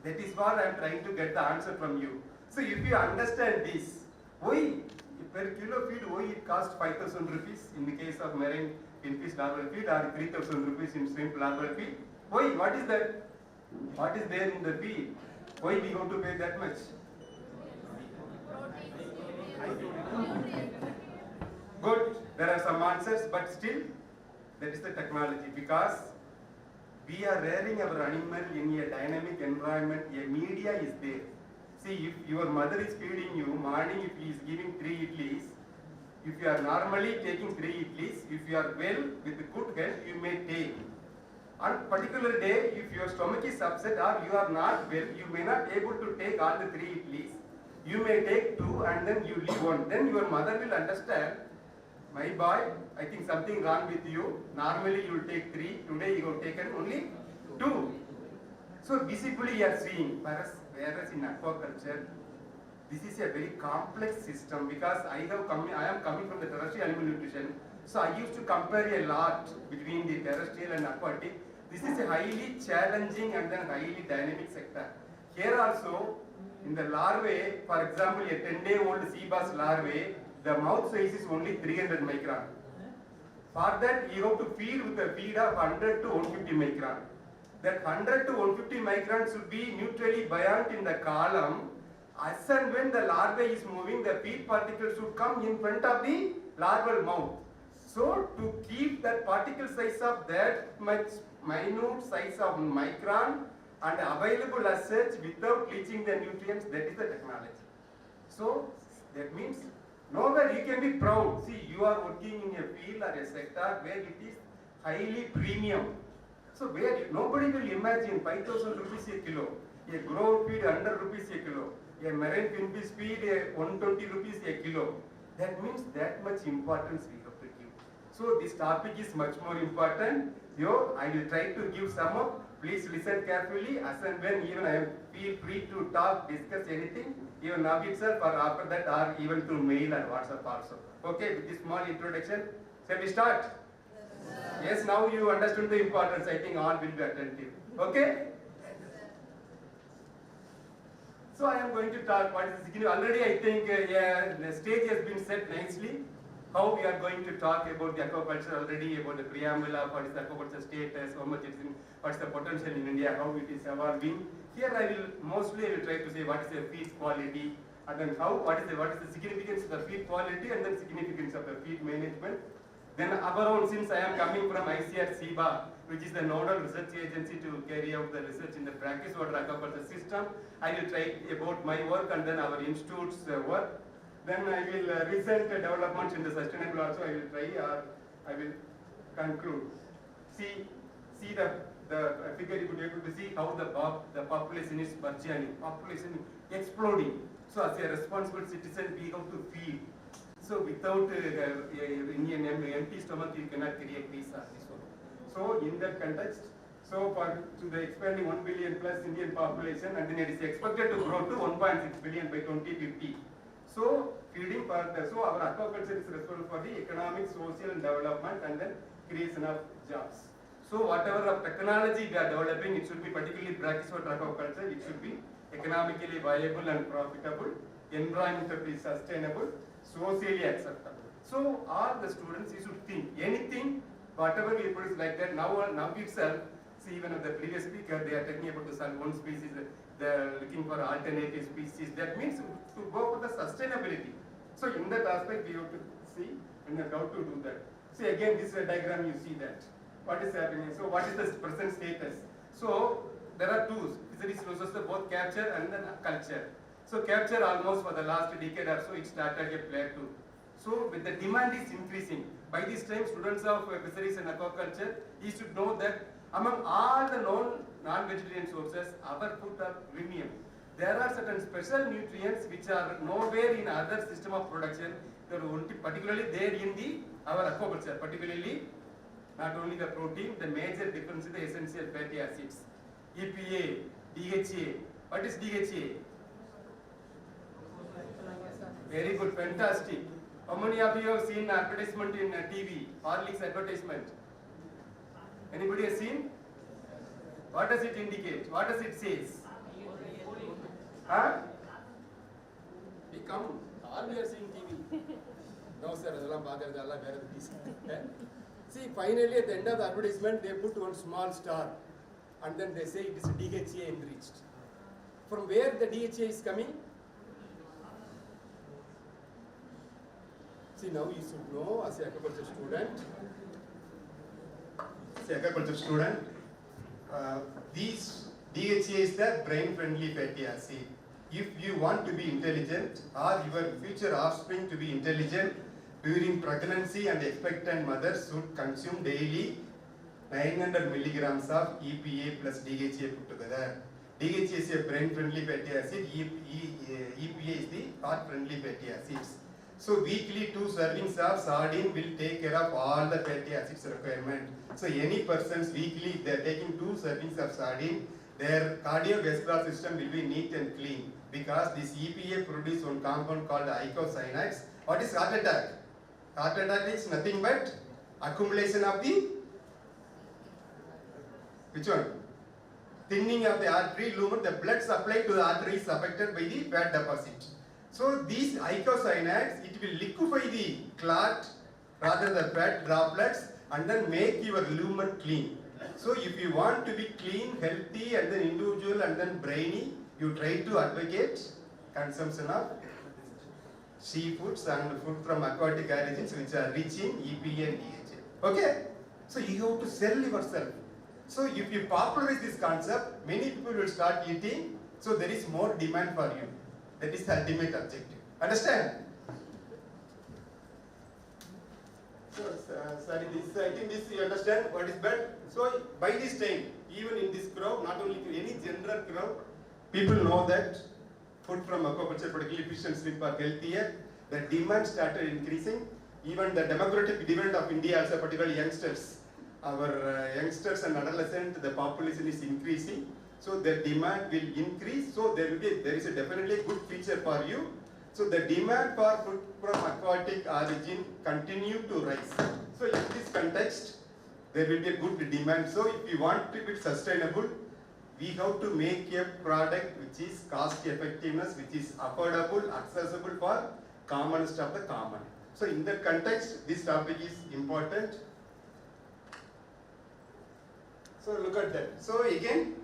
That is what I am trying to get the answer from you. So if you understand this, why per kilo feed, why it costs 5000 rupees in the case of marine finfish larval feed or 3000 rupees in shrimp larval feed? Why? What is that? What is there in the feed? Why we have to pay that much? Good, there are some answers, but still, that is the technology, because we are rearing our animal in a dynamic environment, a media is there. See, if your mother is feeding you, morning if he is giving 3 idlis, if you are normally taking 3 idlis, if you are well with good health, you may take. On particular day, if your stomach is upset or you are not well, you may not able to take all the 3 idlis. You may take 2 and then you leave 1. Then your mother will understand, my boy, I think something wrong with you. Normally you will take 3, today you have taken only 2. So visibly you are seeing, whereas in aquaculture, this is a very complex system, because I am coming from the terrestrial animal nutrition. So I used to compare a lot between the terrestrial and aquatic. This is a highly challenging and then highly dynamic sector. Here also, in the larvae, for example, a 10-day-old sea bass larvae, the mouth size is only 300 micron. For that, you have to feed with a feed of 100 to 150 micron. That 100 to 150 micron should be neutrally buoyant in the column. As and when the larvae is moving, the feed particles should come in front of the larval mouth. So, to keep that particle size of that much minute size of micron and available as such without leaching the nutrients, that is the technology. So, that means nowhere you can be proud. See, you are working in a field or a sector where it is highly premium. So, where nobody will imagine 5000 rupees a kilo, a grown feed 100 rupees a kilo, a marine finfish feed 120 rupees a kilo. That means that much importance we have to give. So this topic is much more important. I will try to give some of. Please listen carefully. As and when even I feel free to talk, discuss anything, even now itself or after that, or even through mail and WhatsApp also. Okay, with this small introduction, shall we start? Yes, now you understood the importance. I think all will be attentive. Okay? So I am going to talk what is the significance. Already I think the stage has been set nicely. How we are going to talk about the aquaculture already, about the preamble of what is the aquaculture status, how much it is in, what is the potential in India, how it is evolving. Here I will try to say what is the feed quality, and then what is the significance of the feed quality, and then significance of the feed management. Then around, since I am coming from ICR SIBA, which is the nodal research agency to carry out the research in the brackish water aquaculture system, I will try about my work and then our institute's work. Then I will recent developments in the sustainable also I will try, or I will conclude. See the figure, you could be able to see how the population is burgeoning, population exploding. So as a responsible citizen, we have to feed. So without in an empty stomach, you cannot create peace or this one. So in that context, to the expanding 1 billion plus Indian population, and then it is expected to grow to 1.6 billion by 2050. So feeding so our aquaculture is responsible for the economic, social and development, and then creation of jobs. So whatever of technology we are developing, it should be particularly brackish water aquaculture, it should be economically viable and profitable, environmentally sustainable, socially acceptable. So all the students, you should think anything, whatever we produce like that, now itself, see even of the previous speaker, they are talking about the one species, they are looking for alternative species. That means to go for the sustainability. So in that aspect, we have to see and then how to do that. See again, this diagram, you see that. What is happening? So what is the present status? So there are two fisheries resources, both capture and then culture. So capture almost for the last decade or so, it started a plateau. So with the demand is increasing. By this time, students of fisheries and aquaculture, you should know that among all the non-vegetarian sources, our food are premium. There are certain special nutrients which are nowhere in other system of production. They are only particularly there in our aquaculture, particularly not only the protein, the major difference is the essential fatty acids. EPA, DHA. What is DHA? Very good, fantastic. How many of you have seen advertisement in TV, Horlicks advertisement? Anybody has seen? What does it indicate? What does it say? Huh? We come, all we are seeing TV. No sir, see, finally at the end of the advertisement, they put one small star and then they say it is DHA enriched. From where the DHA is coming? See, now you should know as a aquaculture student, these DHA is the brain-friendly fatty acid. If you want to be intelligent or your future offspring to be intelligent, during pregnancy and expectant mothers should consume daily 900 milligrams of EPA plus DHA put together. DHA is a brain-friendly fatty acid, EPA is the heart-friendly fatty acids. So weekly 2 servings of sardine will take care of all the fatty acids requirement. So any persons weekly, if they are taking 2 servings of sardine, their cardiovascular system will be neat and clean, because this EPA produces one compound called eicosanoids. What is heart attack? Heart attack is nothing but accumulation of the, which one? Thinning of the artery lumen, the blood supply to the artery is affected by the fat deposit. So these eicosanoids, it will liquefy the clot rather than fat droplets and then make your lumen clean. So if you want to be clean, healthy and then individual and then brainy, you try to advocate consumption of seafoods and food from aquatic origins which are rich in EPA and DHA. Okay? So you have to sell yourself. So if you popularize this concept, many people will start eating, so there is more demand for you. That is the ultimate objective. Understand? So, sorry, I think this you understand what is bad. So by this time, even in this crowd, not only any general crowd, people know that food from aquaculture, particularly fish and shrimp, are healthier. The demand started increasing. Even the demographic dividend of India also, particularly youngsters. Our youngsters and adolescents, the population is increasing. So the demand will increase. So there is a definitely good feature for you. So the demand for food from aquatic origin continue to rise. So in this context, there will be a good demand. So if you want to be sustainable, we have to make a product which is cost effectiveness, which is affordable, accessible for commonest of the common. So in that context, this topic is important. So look at that. So again,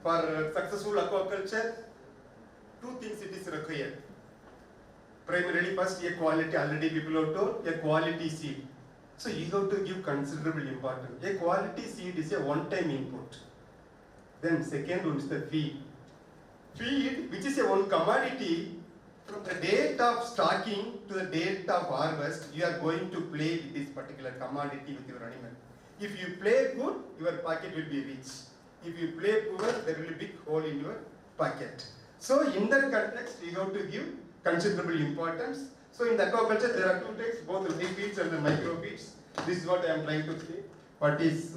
for successful aquaculture, two things it is required. Primarily, first, a quality, already people have told, a quality seed. So you have to give considerable importance. A quality seed is a one-time input. Then second one is the feed. Feed, which is a one commodity, from the date of stocking to the date of harvest, you are going to play with this particular commodity with your animal. If you play good, your pocket will be rich. If you play poor, there will be a big hole in your pocket. So in that context, you have to give considerable importance. So in the aquaculture, there are two types, both the big feeds and the micro feeds. This is what I am trying to say. What is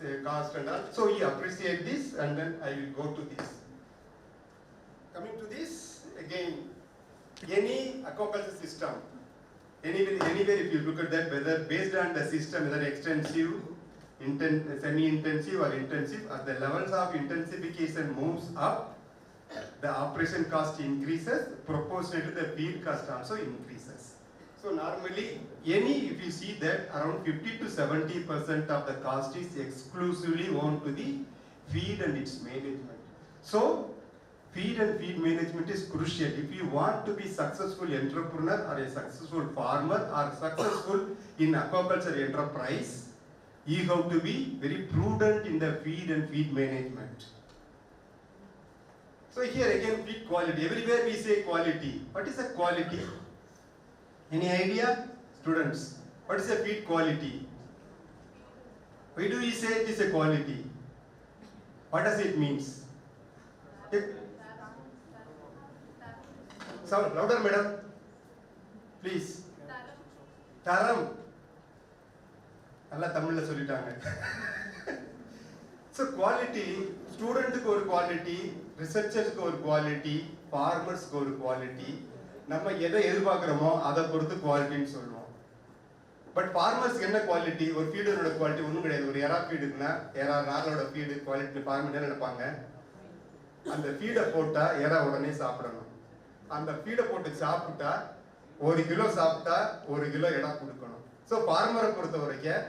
say cost and all. So you appreciate this, and then I will go to this. Coming to this, again, any aquaculture system, anywhere if you look at that, whether based on the system, whether extensive, semi-intensive or intensive, as the levels of intensification moves up, the operation cost increases, proportionate to the feed cost also increases. So normally, if you see that around 50 to 70% of the cost is exclusively owned to the feed and its management. So feed and feed management is crucial. If you want to be successful entrepreneur or a successful farmer or successful in aquaculture enterprise, you have to be very prudent in the feed and feed management. So here again, feed quality. Everywhere we say quality. What is a quality? Any idea? Students, what is a feed quality? Why do we say it is a quality? What does it mean? Sound louder, madam. Please. Taram. Allah Tamil la sollitaanga. So quality, student ko quality, researchers ko quality, farmers ko quality. நம்ம எதை எதிர்பார்க்கிறோமோ அதை பொறுத்து குவாலிட்டின்னு சொல்லுவோம். But ஃபார்மர்ஸ்க்கு என்ன quality? ஒரு ஃபீடரோட quality ஒன்றும் கிடையாது. ஒரு எறா ஃபீடுக்குன்னா ராலோட ஃபீடு குவாலிட்டி ஃபார்மர் என்ன நினைப்பாங்க? அந்த ஃபீடை போட்டா எறா உடனே சாப்பிடணும். அந்த ஃபீடை போட்டு சாப்பிட்டா 1 கிலோ சாப்பிட்டா 1 கிலோ எடா கொடுக்கணும். ஸோ ஃபார்மரை பொறுத்த வரைக்கும்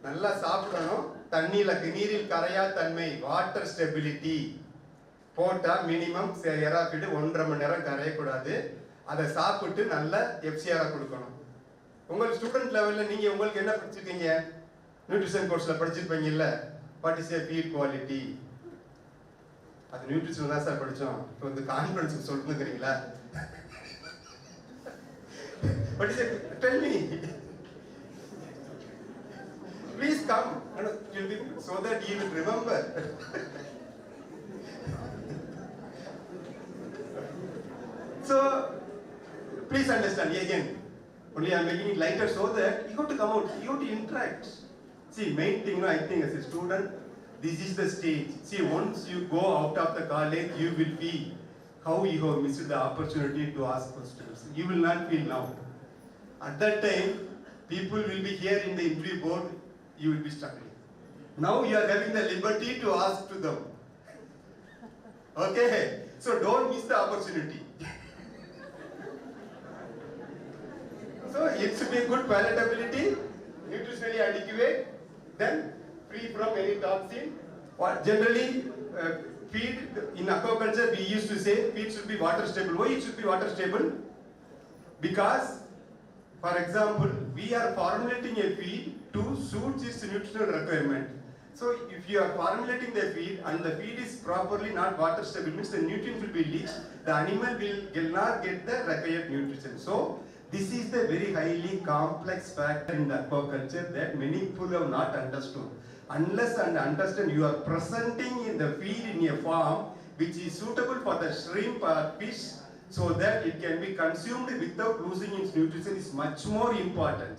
நல்லா சாப்பிடணும். நீரில் கரையா தன்மை, வாட்டர் ஸ்டெபிலிட்டி போட்டா மினிமம் எறா ஃபீடு 1.5 மணி நேரம் கரையக்கூடாது. அதை சாப்பிட்டு நல்ல எஃப்சிஆரை கொடுக்கணும். உங்கள் ஸ்டூடெண்ட் லெவலில் நீங்கள் உங்களுக்கு என்ன படிச்சிருக்கீங்க? நியூட்ரிஷன் கோர்ஸில் படிச்சிருப்பீங்கல்ல. What is a feed quality? அது நியூட்ரிஷன் தான் சார் படித்தோம். இப்போ வந்து கான்ஃபிடன்ஸ் சொல்லுங்கிறீங்களா? What is a tell me please come so that you will remember. So please understand again, only I am making it lighter so that you have to come out, you have to interact. See, main thing, I think as a student, this is the stage. See, once you go out of the college, you will feel how you have missed the opportunity to ask questions. You will not feel now. At that time, people will be here in the interview board, you will be struggling. Now you are having the liberty to ask to them. Okay? So don't miss the opportunity. So it should be good palatability, nutritionally adequate, then free from any toxin. What generally feed in aquaculture we used to say feed should be water stable. Why it should be water stable? Because, for example, we are formulating a feed to suit its nutritional requirement. So if you are formulating the feed and the feed is properly not water stable, means the nutrients will be leached, the animal will not get the required nutrition. So this is the very highly complex factor in the aquaculture that many people have not understood. Unless and understand you are presenting in the feed in a form which is suitable for the shrimp or fish, so that it can be consumed without losing its nutrition is much more important.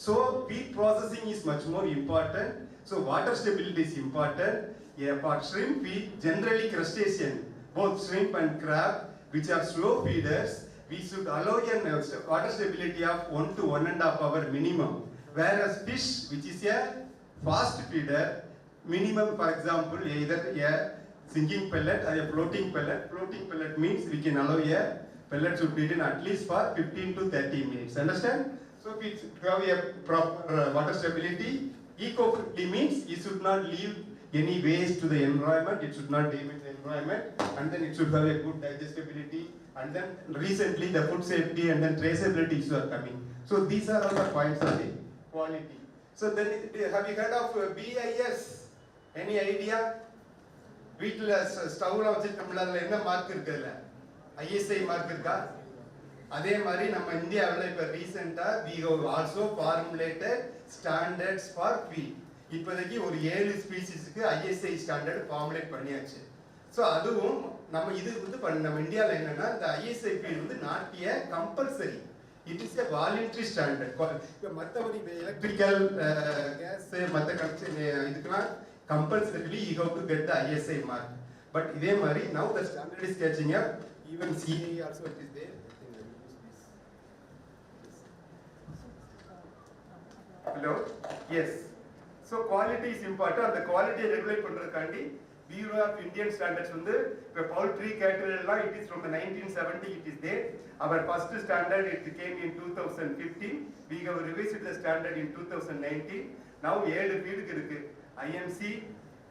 So feed processing is much more important. So water stability is important. Yeah, for shrimp feed, generally crustacean, both shrimp and crab, which are slow feeders, we should allow a water stability of 1 to 1.5 hour minimum. Whereas fish, which is a fast feeder, minimum, for example, either a sinking pellet or a floating pellet. Floating pellet means we can allow a pellet should be eaten at least for 15 to 30 minutes. Understand? So if you have a proper water stability, eco-friendly means you should not leave any waste to the environment, it should not damage the environment, and then it should have a good digestibility, and then recently the food safety and then traceability issues are coming. So these are all the points of the quality. So then have you heard of BIS? Any idea? வீட்டில் ஸ்டவ்வில் வச்சுருக்கோம்ல அதில் என்ன mark இருக்குதுல்ல ISI mark இருக்கா? அதே மாதிரி நம்ம இந்தியாவில் இப்போ ரீசெண்டாக we have also formulated standards for feed. இப்போதைக்கு ஒரு 7 ஸ்பீசிஸ்க்கு ISI ஸ்டாண்டர்ட் ஃபார்முலேட் பண்ணியாச்சு. ஸோ அதுவும் நம்ம இது வந்து நம்ம இந்தியாவில் என்னன்னா இந்த ISI feed வந்து not a compulsory, it is a voluntary standard. இப்போ மற்றபடி எலக்ட்ரிக்கல் கேஸ் மற்ற கன்ஸ்ட்ரக்ஷன் இதுக்கெல்லாம் compulsorily you have to get the ISI mark. But இதே மாதிரி now the standard is catching up, even CA also it is there. Hello? Yes. So quality is important. And the quality regulate பண்றதுக்காண்டி Bureau of Indian Standards வந்து இப்போ poultry cattle எல்லாம் it is from the 1970 it is there. Our first standard it came in 2015. We have revised the standard in 2019. Now 7 feed இருக்கு. IMC,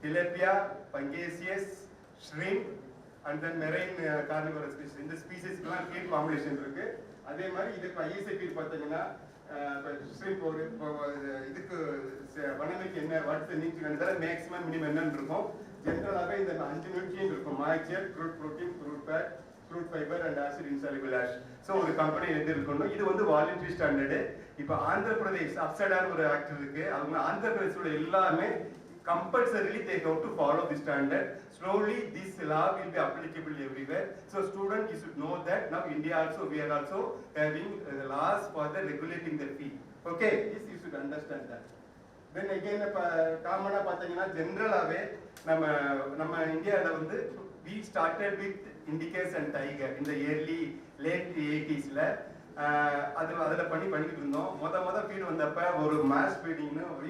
tilapia, pangasius, shrimp, and then marine carnivorous fish. இந்த ஸ்பீசிஸ்க்குலாம் feet formulation இருக்கு. அதே மாதிரி இதுக்கு ISI feet பார்த்தீங்கன்னா shrimp ஒரு இதுக்கு வனமைக்கு என்ன வாட்ஸ் நியூட்ரியன்ட் மேக்ஸிமம் மினிமம் என்னன்னு இருக்கும். ஜென்ரலாகவே இந்த 5 நியூட்ரியன்ட் இருக்கும்: moisture, crude protein, crude fat, crude fibre and acid insoluble ash. So ஒரு கம்பெனி எது இருக்கணும், இது வந்து வாலண்டரி ஸ்டாண்டர்டு. இப்போ ஆந்திர பிரதேஷ் அப்சடான்னு ஒரு ஆக்ட் இருக்கு, அவங்க ஆந்திர பிரதேசோட எல்லாமே compulsorily they have to follow the standard. Slowly this law will be applicable everywhere. So student, you should know that now India also, we are also having laws for the regulating the feed. Okay, this you should understand that. Then again common பாத்தீங்கன்னா ஜெனரலாவே நம்ம இந்தியால வந்து we started with indicus and tiger in the early late 80s ல அதுல பண்ணிட்டு இருந்தோம். முத feet வந்தப்ப ஒரு மாஸ் ஃபீடிங்னு ஒரு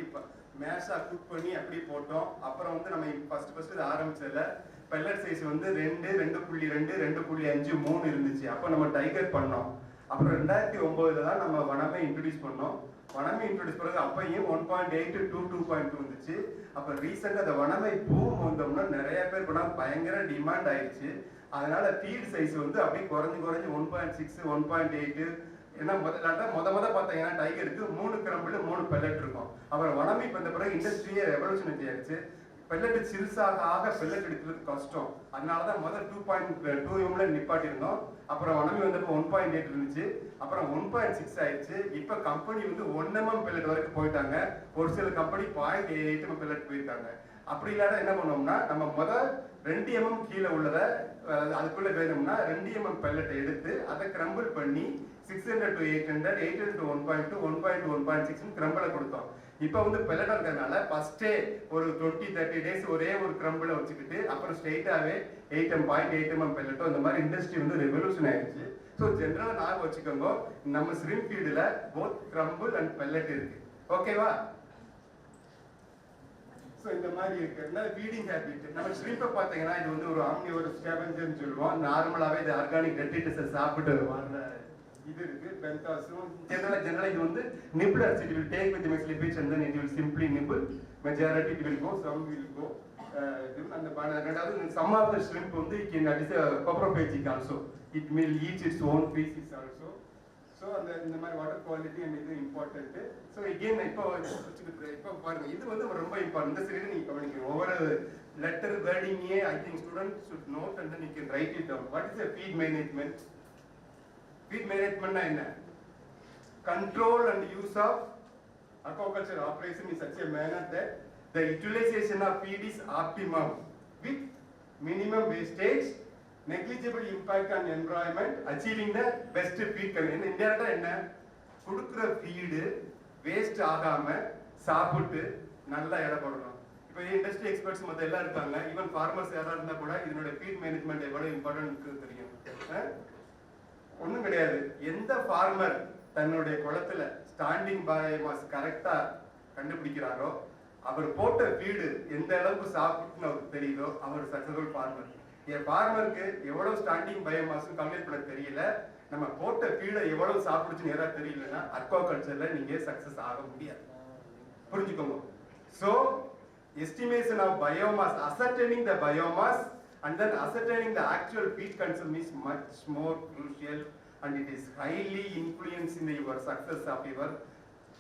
மேஷா குக் பண்ணி அப்படி போட்டோம். அப்புறம் வந்து நம்ம ஃபர்ஸ்ட் இது ஆரம்பிச்சதுல பெல்லட் சைஸ் வந்து 2, 2.2, 2.5, 3 இருந்துச்சு. அப்போ நம்ம டைகர் பண்ணோம். அப்புறம் 2009 தான் நம்ம வனமே இன்ட்ரடியூஸ் பண்ணோம். வனமே இன்ட்ரடியூஸ் பண்ணது அப்பையும் 1.8 to 2.2 இருந்துச்சு. அப்போ ரீசெண்டாக அந்த வனமை பூம் வந்தோம்னா நிறைய பேர் பண்ண பயங்கர டிமாண்ட் ஆயிடுச்சு. அதனால ஃபீட் சைஸ் வந்து அப்படியே குறைஞ்சு 1.6, 1.8. ஏன்னா முத பார்த்தீங்கன்னா டைகருக்கு 3 கிரம்பிள் 3 பெல்லட் இருக்கும். அப்புறம் வனமை வந்த பிறகு இண்டஸ்ட்ரியே ரெவல்யூஷன் ஆயிடுச்சு. பெல்லட் சிறுசாக பெல்லட் எடுக்கிறது கஷ்டம். அதனாலதான் முதல் 2.2 mல நிப்பாட்டிருந்தோம். அப்புறம் வனமை வந்தப்போ 1.8 இருந்துச்சு. அப்புறம் 1.6 ஆயிடுச்சு. இப்ப கம்பெனி வந்து 1 mm பெல்லட் வரைக்கும் போயிட்டாங்க. ஒரு சில கம்பெனி 0.8 mm பெல்லட் போயிருக்காங்க. அப்படி இல்லாத என்ன பண்ணோம்னா நம்ம முதல் 2 mm கீழே உள்ளத அதுக்குள்ள வேணும்னா 2 mm பெல்லட் எடுத்து அதை கிரம்பிள் பண்ணி 600 to 800, 800 to 1.2, 1.2, 1.6 கிரம்பிள கொடுத்தோம். இப்போ வந்து பெல்லட் இருக்கிறதுனால ஃபர்ஸ்டே ஒரு 20-30 டேஸ் ஒரே ஒரு கிரம்பிள வச்சுக்கிட்டு அப்புறம் ஸ்ட்ரெயிட்டாவே 0.8 mm பெல்லட்டோ இந்த மாதிரி இண்டஸ்ட்ரி வந்து ரெவல்யூஷன் ஆயிடுச்சு. ஸோ ஜென்ரலாக ஞாபகம் வச்சுக்கோங்க, நம்ம ஷ்ரிம்ப் ஃபீடில் போத் கிரம்பிள் அண்ட் பெல்லட் இருக்கு. ஓகேவா? ஸோ இந்த மாதிரி இருக்கு ஃபீடிங் ஹேபிட். நம்ம ஷ்ரிம்பை பார்த்தீங்கன்னா இது வந்து ஒரு ஆம்னிவோரஸ் ஸ்கேவெஞ்சர்னு சொல்லுவோம். நார்மலாகவே இது ஆர்கானிக் டெட்ரிட்டஸை சாப்பிட்டு வர்ற இது இருக்கு. பென்தாஸும் ஜெனரலா இது வந்து nibblers. It will take with மெஸ்லிபிச் and then it will simply nibble. Majority it will go, some will go. அந்த ரெண்டாவது சம் ஆஃப் த ஷ்ரிம்ப் வந்து that is coprophagic also. It will eat its own species also. So அந்த இந்த மாதிரி water quality and இது important. So again இப்போ பாருங்க, இது வந்து ரொம்ப இம்பார்ட்டன்ட். இந்த சைடு நீங்க கவனிக்கணும். ஒவ்வொரு லெட்டர் வேர்டிங்கே I think student should note and then you can write it down. What is a feed management? Feed management என்ன? Control and use of aquaculture operation in such a manner that the utilization of feed is optimum with minimum wastage negligible impact on environment, achieving the best feed content. இன்டைரக்டா என்ன கொடுக்குற feed waste ஆகாம சாப்பிட்டு நல்லா இடப்படணும். இப்போ industry experts மொத்தம் எல்லாம் இருக்காங்க, ஈவன் ஃபார்மர்ஸ் யாராவது இருந்தா கூட இதனுடைய ஃபீட் மேனேஜ்மெண்ட் எவ்வளவு இம்பார்ட்டன்ட் தெரியும். ஒன்றும் கிடையாது. எந்த ஃபார்மர் தன்னுடைய குளத்துல ஸ்டாண்டிங் பயோமாஸ் கரெக்டா கண்டுபிடிக்கிறாரோ, அவர் போட்ட ஃபீடு எந்த அளவுக்கு சாப்பிட்டுன்னு அவருக்கு தெரியுதோ, அவர் சக்சஸ்ஃபுல் ஃபார்மர். என் ஃபார்மருக்கு எவ்வளவு ஸ்டாண்டிங் பயோமாஸ் கல்குலேட் பண்ண தெரியல, நம்ம போட்ட ஃபீடை எவ்வளவு சாப்பிடுச்சுன்னு யாராவது தெரியலன்னா அக்வாகல்ச்சர்ல நீங்க சக்சஸ் ஆக முடியாது. புரிஞ்சுக்கோங்க. So estimation of biomass, ascertaining the biomass and then ascertaining the actual feed consumption is much more crucial and it is highly influencing your success of your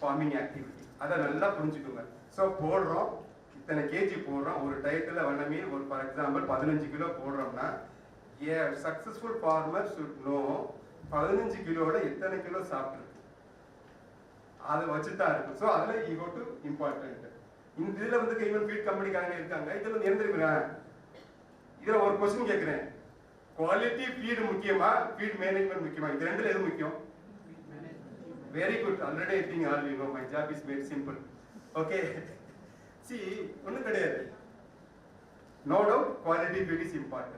farming activity. அத நல்லா புரிஞ்சுக்கோங்க. So போடுறோம், இத்தனை KG போடுறோம், ஒரு டயத்துல வண்ணமே ஒரு ஃபார் எக்ஸாம்பிள் 15 கிலோ போடுறோம்னா a successful farmer should know 15 கிலோட எத்தனை கிலோ சாப்பிட்டு அதை வச்சுதான் இருக்கும். ஸோ அதுல ஈகோ டு இம்பார்ட்டன்ட். இந்த இதுல வந்து ஈவன் ஃபீட் கம்பெனிக்காரங்க இருக்காங்க. இதுல வந்து இருந்திருக்கிறேன். இதுல ஒரு கொஸ்டின் கேட்கிறேன், குவாலிட்டி ஃபீட் முக்கியமா ஃபீட் மேனேஜ்மெண்ட் முக்கியமா? இது ரெண்டுல எது முக்கியம்? Very good. Already I think all you know my job is very simple. Okay, சி ஒன்றும் கிடையாது. No doubt quality feed is important.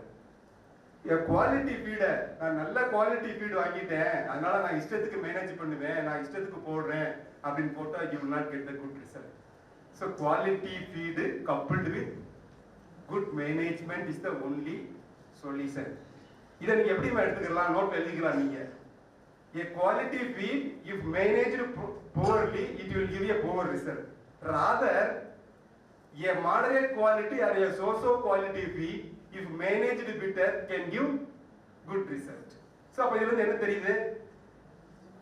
Quality ஃபீடை நான் நல்ல குவாலிட்டி ஃபீட் வாங்கிட்டேன், அதனால நான் இஷ்டத்துக்கு மேனேஜ் பண்ணுவேன், நான் இஷ்டத்துக்கு போடுறேன் அப்படின்னு போட்டா you will not get the good result. So quality feed coupled with good management is the only solution. இதை நீங்க எப்படி எடுத்துக்கலாம்? நோட் எழுதிக்கலாம். நீங்க a quality feed if managed poorly it will give a poor result. Rather a moderate quality or a so-so quality feed if managed better can give good result. So அப்ப இதுல இருந்து என்ன தெரியுது?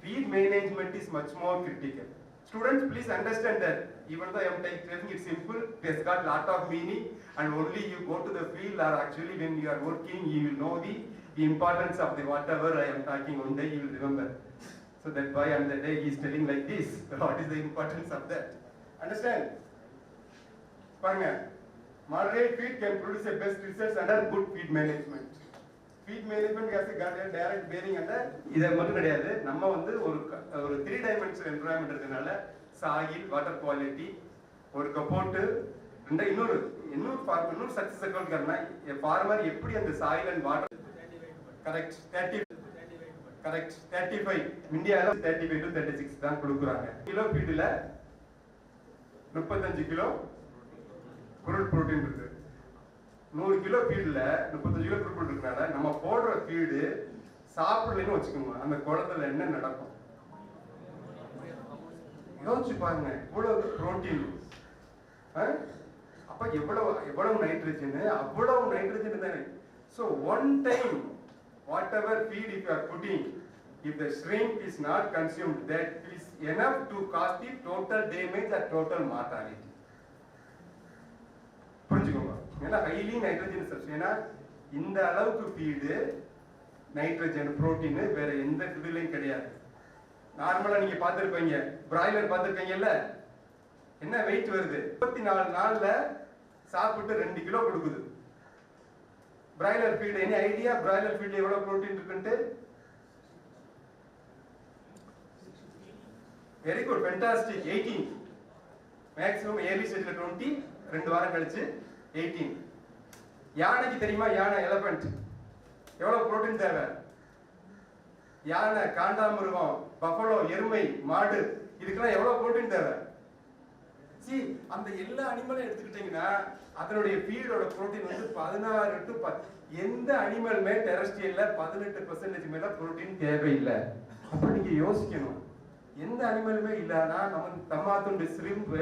Feed management is much more critical. Students, please understand that even though I am telling it simple, it has got lot of meaning and only you go to the field or actually when you are working you will know the importance of the whatever I am talking. One day you will remember. So that why on the day he is telling like this, what is the importance of that? Understand? பாருங்க, moderate feed can produce a best results under good feed management. Feed management has a direct bearing under இத மட்டும் கிடையாது. நம்ம வந்து ஒரு 3 dimensional environment இருக்கனால soil, water quality ஒரு cupboard இன்னொரு ஃபார்மர் இன்னொரு சக்சஸ் அக்கவுண்ட் கரனா ஃபார்மர் எப்படி அந்த soil and water கரெக்ட் 35 இந்தியால 35 to 36 தான் கொடுக்குறாங்க. கிலோ ஃபீட்ல 35 கிலோ புரோட்டீன் இருக்கு. 100 கிலோ ஃபீட்ல 35 கிலோ புரோட்டீன் இருக்கனால நம்ம போடுற ஃபீடு சாப்பிடலன்னு வச்சுக்கோங்க, அந்த குளத்துல என்ன நடக்கும் யோசிச்சு பாருங்க. இவ்வளவு புரோட்டீன், அப்ப எவ்வளவு நைட்ரஜன், அவ்வளவு நைட்ரஜன் தானே. So one time whatever feed if you are putting, if the shrimp is not consumed, that is enough to cause the total damage or total mortality. புரிஞ்சுக்கோங்க. ஏன்னா ஹைலி நைட்ரஜன் சப்ஸ்டன்ஸ். ஏன்னா இந்த அளவுக்கு feed nitrogen protein வேற எந்த ஃபீட்லயும் கிடையாது. நார்மலா நீங்க பார்த்திருப்பீங்க, பிராய்லர் பார்த்திருப்பீங்கல்ல, என்ன வெயிட் வருது? 34 நாள்ல சாப்பிட்டு 2 கிலோ கொடுக்குது. Broiler feed any idea broiler ஃபீட்ல எவ்வளவு புரோட்டீன் இருக்குன்னு? Very good, fantastic. 18 maximum early ஸ்டேஜ்ல 20, 2 வாரம் கழிச்சு 18. யானைக்கு தெரியுமா? யானை எலிபென்ட் எவ்வளவு புரோட்டீன் தேவை? யானை, காண்டாமிருகம், பஃபலோ, எருமை, மாடு இதுக்கெல்லாம் எவ்வளவு புரோட்டீன் தேவை? சி அந்த எல்லா அனிமலும் எடுத்துக்கிட்டீங்கன்னா அதனுடைய ஃபீடோட புரோட்டீன் வந்து 16 to 10. எந்த அனிமலுமே டெரஸ்ட்ரியல்ல 18% மேல புரோட்டீன் தேவையில்லை. அப்ப நீங்க யோசிக்கணும், எந்த அனிமலுமே இல்லைன்னா நம்ம தம்மாத்துண்டு ஷ்ரிம்ப்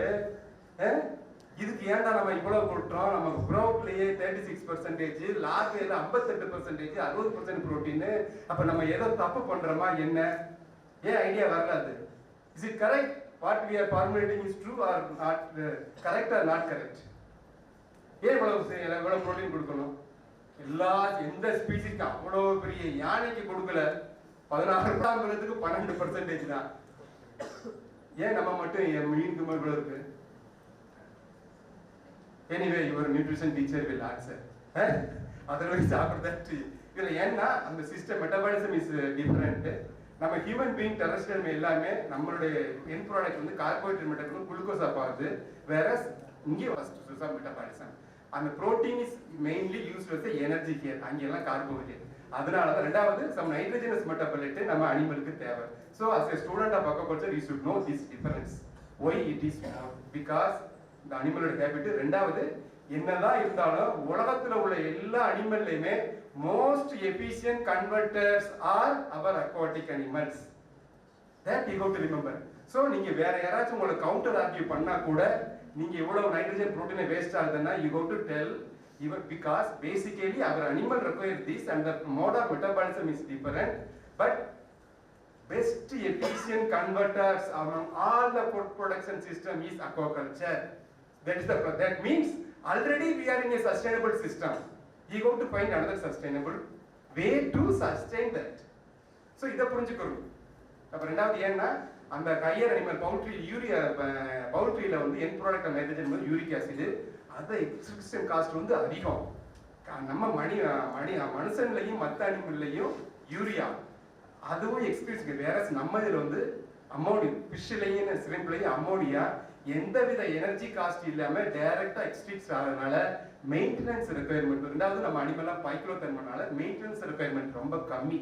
இதுக்கு ஏன்டா நம்ம இவ்வளவு கொடுத்தோம்? நமக்கு ப்ரோக்லயே 36%, லார்வேல 58%, 60% புரோட்டீன். அப்ப நம்ம ஏதோ தப்பு பண்றோமா என்ன? ஏன் ஐடியா வரல? அது is it correct? What we are formulating is true or not, correct or not correct? ஏன் இவ்வளவு புரோட்டீன் கொடுக்கணும்? எந்த ஸ்பீசிஸ்க்கு அவ்வளவு பெரிய யானைக்கு கொடுக்கல, 16 12% தான். ஏன் நம்ம மட்டும் மீனுக்கு இவ்வளவு இருக்கு? Anyway, your nutrition teacher will answer. Otherwise, after that, இதுல ஏன்னா அந்த சிஸ்டம் மெட்டபாலிசம் இஸ் டிஃபரெண்ட். நம்ம ஹியூமன் பீயிங் டெரஸ்ட்ரியல் எல்லாமே நம்மளுடைய என் ப்ராடக்ட் வந்து கார்போஹைட்ரேட் மெட்டபாலிசம் குளுக்கோஸா போகுது. வேற இங்கே ஃபர்ஸ்ட் சோர்ஸ் ஆஃப் மெட்டபாலிசம் அந்த protein is mainly used as energy here. அங்க எல்லாம் கார்போஹைட்ரேட். அதனால தான் ரெண்டாவது சம் நைட்ரஜனஸ் மெட்டபாலைட் நம்ம அனிமலுக்கு தேவை. So as a student of aquaculture you should know this difference. Why it is more? Because the animal habit. ரெண்டாவது என்னதான் இருந்தாலும் உலகத்துல உள்ள எல்லா அனிமல்லையுமே most efficient converters are our aquatic animals. That you have to remember. So நீங்க வேற யாராச்சும் உங்களை கவுண்டர் ஆர்கியூ பண்ணா கூட நீங்க எவ்வளவு நைட்ரஜன் புரோட்டீனை வேஸ்ட் ஆகுதுன்னா you have to tell even because basically our animal require this and the mode of metabolism is different, but best efficient converters among all the food production system is aquaculture. That means already we are in a sustainable system. You have to find another sustainable way to sustain that. So இத புரிஞ்சுக்கணும். அப்ப ரெண்டாவது ஏன்னா அந்த higher animal பவுல்ட்ரியில வந்து என் product nitrogen வந்து uric acid அது extraction cost வந்து அதிகம். நம்ம மனுஷன்லையும் மற்ற அனிமல்லையும் யூரியா அதுவும் எக்ஸ்பீரியன்ஸ் வேற. நம்ம இதில் வந்து அமோனியா ஃபிஷ்லையும் ஷ்ரிம்ப்லையும் அமோனியா எந்தவித எனர்ஜி காஸ்ட் இல்லாம டைரக்டா எக்ஸ்ட்ரீட்ஸ் ஆகிறதுனால மெயின்டெனன்ஸ் ரெக்குயர்மெண்ட். ரெண்டாவது நம்ம அனிமல்லாம் பைக்ளோதெர்மனால மெயின்டெனன்ஸ் ரெக்குயர்மெண்ட் ரொம்ப கம்மி.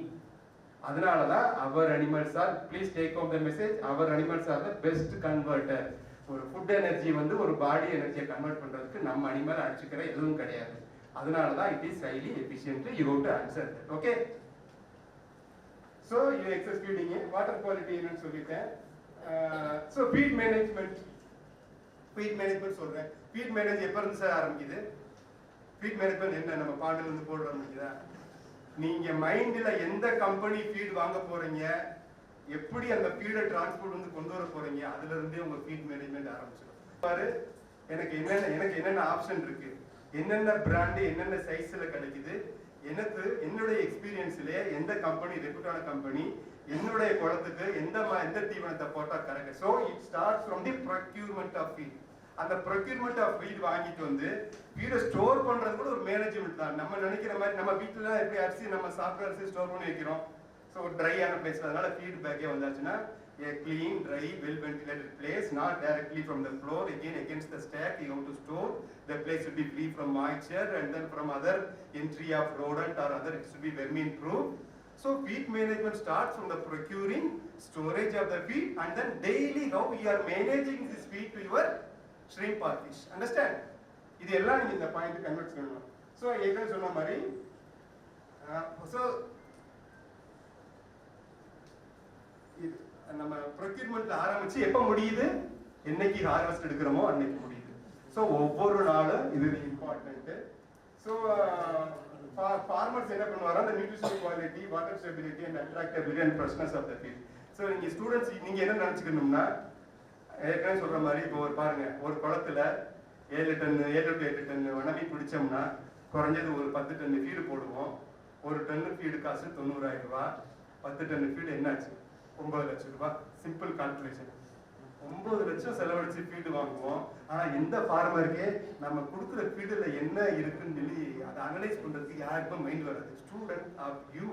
அதனால தான் அவர் animals are please take home the message our animals are the best converter. ஒரு ஃபுட் எனர்ஜி வந்து ஒரு பாடி எனர்ஜியை கன்வெர்ட் பண்றதுக்கு நம்ம அனிமல் அடிச்சுக்கிற எதுவும் கிடையாது. அதனால தான் it is highly efficient. You have to answer that. Okay. So இது எக்ஸஸ் ஃபீடிங் வாட்டர் குவாலிட்டி என்னன்னு சொல்லிட்டேன். ஸோ ஃபீட் மேனேஜ்மெண்ட் சொல்றேன். ஃபீட் மேனேஜ் எப்போ இருந்து சார் ஆரம்பிக்குது? ஃபீட் மேனேஜ்மெண்ட் என்ன நம்ம பாண்டில இருந்து போட ஆரம்பிக்குதா? நீங்க மைண்ட்ல எந்த கம்பெனி ஃபீட் வாங்க போறீங்க, எப்படி அந்த ஃபீடை டிரான்ஸ்போர்ட் வந்து கொண்டு வர போறீங்க, அதுல இருந்தே உங்க ஃபீட் மேனேஜ்மெண்ட் ஆரம்பிச்சிடும். பாரு எனக்கு என்னென்ன ஆப்ஷன் இருக்கு, என்னென்ன பிராண்டு என்னென்ன சைஸ்ல கிடைக்குது, என்னுடைய எக்ஸ்பீரியன்ஸ்ல எந்த கம்பெனி ரெப்யூட்டான கம்பெனி என்னுடைய குளத்துக்கு எந்த தீவனத்தை போட்டா correct. So it starts from the procurement of feed. அந்த ப்ரொக்யூர்மெண்ட் ஆஃப் ஃபீட் வாங்கிட்டு வந்து ஃபீடை ஸ்டோர் பண்றது கூட ஒரு மேனேஜ்மெண்ட் தான். நம்ம நினைக்கிற மாதிரி நம்ம வீட்டுல எப்படி அரிசி நம்ம சாப்பிட்ற அரிசி ஸ்டோர் பண்ணி வைக்கிறோம். ஸோ ஒரு ட்ரையான பிளேஸ். அதனால ஃபீட் பேக்கே வந்தாச்சுன்னா a clean, dry, well ventilated place, not directly from the floor, again against the stack. You have to store. The place should be free from moisture and then from other entry of rodent or other. It should be vermin proof. So feed management starts from the procuring, storage of the feed, and then daily how you are managing this feed to your shrimp or fish. Understand? இது எல்லாம் நீங்க இந்த point convert பண்ணணும். So ஏற்கனவே சொன்ன மாதிரி நம்ம ப்ரொக்யூர்மெண்ட்ல ஆரம்பிச்சு எப்ப முடியுது, என்னைக்கு ஹார்வெஸ்ட் எடுக்கிறோமோ அன்னைக்கு முடியுது. ஸோ ஒவ்வொரு நாளும் இது இம்பார்ட்டன்ட். ஸோ ஃபார்மர்ஸ் என்ன பண்ணுவாங்க, அந்த nutritional quality, water stability and attractability and freshness of the feed. So நீங்க ஸ்டூடெண்ட்ஸ் நீங்க என்ன நினைச்சுக்கணும்னா, ஏற்கனவே சொல்ற மாதிரி இப்போ ஒரு பாருங்க, ஒரு குளத்துல 7 to 8 டன் வனவி பிடிச்சோம்னா குறைஞ்சது ஒரு 10 டன் ஃபீடு போடுவோம். ஒரு டன்னு ஃபீடு காசு 90,000 ரூபாய். 10 டன் ஃபீடு என்னாச்சு? 9 லட்சம் ரூபாய். Simple calculation. 9 லட்சம் செலவழிச்சு ஃபீடு வாங்குவோம். ஆனா எந்த ஃபார்மருக்கு நம்ம கொடுக்குற ஃபீடுல என்ன இருக்குன்னு சொல்லி அதை அனலைஸ் பண்றதுக்கு யாருக்கும் மைண்ட் வராது. Student of you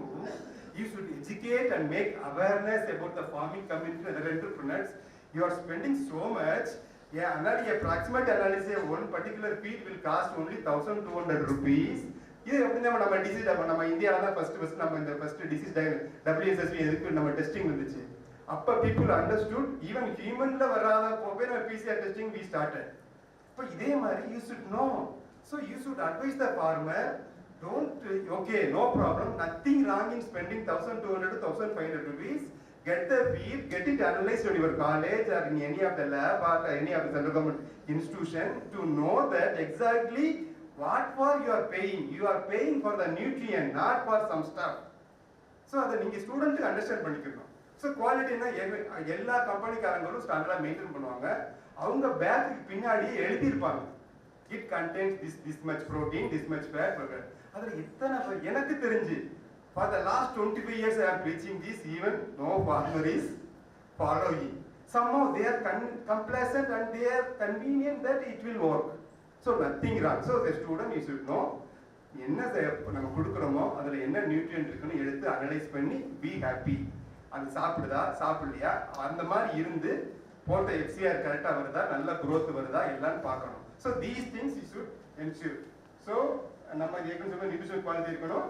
should educate and make awareness about the farming community and other entrepreneurs. You are spending so much. Approximate analysis of one particular feed will cost only 1,200 rupees. இது எப்படின்னா நம்ம disease நம்ம இந்தியாவில தான் first நம்ம இந்த first disease WSSV எதுக்கு நம்ம டெஸ்டிங் வந்துச்சு. அப்ப people understood even ஹியூமன்ல வராத போவே நம்ம PCR testing we started. இப்போ இதே மாதிரி you should know. So you should advise the farmer, okay, no problem, nothing wrong in spending 1,200 to 1,500 rupees. Get the feed, get it analyzed in your college or in any of the lab or any of the central government institution to know that exactly what for you are paying. You are paying for the nutrient, not for some stuff. So அதை நீங்க ஸ்டூடெண்ட்டுக்கு understand பண்ணிக்கணும். So குவாலிட்டினா எல்லா கம்பெனிக்காரங்களும் ஸ்டாண்டர்டா maintain பண்ணுவாங்க. அவங்க பேக்குக்கு பின்னாடி எழுதியிருப்பாங்க, it contains this much protein, this much fat. அதில் எத்தனை எனக்கு தெரிஞ்சு for the last 25 years I am preaching this, even no farmer is following. Somehow they are complacent and they are convenient that it will work. So nothing wrong. So the student you should know என்ன நம்ம கொடுக்குறோமோ அதுல என்ன nutrient இருக்குன்னு எடுத்து analyse பண்ணி be happy, அது சாப்பிடுதா சாப்பிடலையா, அந்த மாதிரி இருந்து போட்ட FCR கரெக்டா வருதா, நல்ல growth வருதா எல்லாம் பார்க்கணும். So these things you should ensure. So நம்ம ஏற்கனவே சொல்ல நியூட்ரிஷன் குவாலிட்டி இருக்கணும்,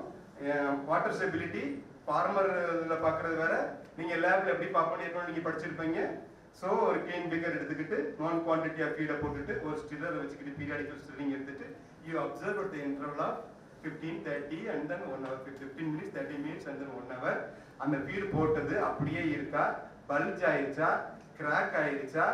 வாட்டர் ஸ்டெபிலிட்டி ஃபார்மர்ல பார்க்கறது வேற, நீங்க லேப்ல எப்படி பார்ப்போம்னு ஏற்கனவே நீங்க படிச்சிருப்பீங்க. ஸோ ஒரு கேன் பிகர் எடுத்துக்கிட்டு நான் குவான்டிட்டி ஆஃப் ஃபீடை போட்டுட்டு ஒரு ஸ்டில்லர் வச்சுக்கிட்டு பீரியாடிக்கல் ஸ்டில்லிங் எடுத்துட்டு you observe at the interval of 15-30 and then 1 hour, 15 minutes 30 minutes and then 1 hour. அந்த ஃபீடு போட்டது அப்படியே இருக்கா, பல்ஜ் ஆயிடுச்சா, கிராக் ஆயிடுச்சா,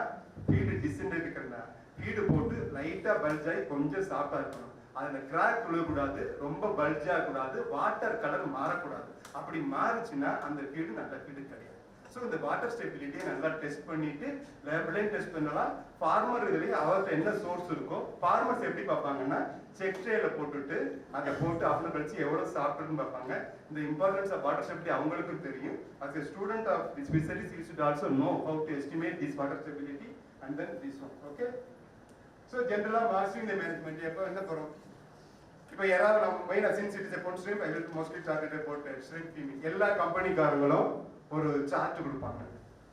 ஃபீடு டிஸ்இன்டெக்ட் இருக்கிறதா, ஃபீடு போட்டு லைட்டா பல்ஜ் ஆகி கொஞ்சம் சாஃப்டா இருக்கணும், அதுல கிராக் விழக்கூடாது, ரொம்ப பல்ஜா கூடாது, வாட்டர் கலர் மாறக்கூடாது. அப்படி மாறுச்சுன்னா அந்த ஃபீடு நல்ல ஃபீடு கிடையாது. ஸோ இந்த வாட்டர் ஸ்டெபிலிட்டியை நல்லா டெஸ்ட் பண்ணிட்டு லேபிளையும் டெஸ்ட் பண்ணலாம். ஃபார்மர் இதுலேயே அவர்கிட்ட என்ன சோர்ஸ் இருக்கோ, ஃபார்மர்ஸ் எப்படி பார்ப்பாங்கன்னா செக் ட்ரேல போட்டுட்டு அதை போட்டு அவ்வளோ கழிச்சு எவ்வளோ சாப்பிட்டுன்னு பார்ப்பாங்க. இந்த இம்பார்ட்டன்ஸ் ஆஃப் வாட்டர் ஸ்டெபிலிட்டி அவங்களுக்கும் தெரியும். as a student of the specialist you should also know how to estimate this water stability and then this one. Okay, so generally mastering the management எப்போ என்ன போறோம், இப்போ யாராவது நம்ம main since it is a PONSHRIMP I will mostly target about shrimp feeding. எல்லா கம்பெனிக்காரங்களும் ஒரு chart கொடுப்பாங்க,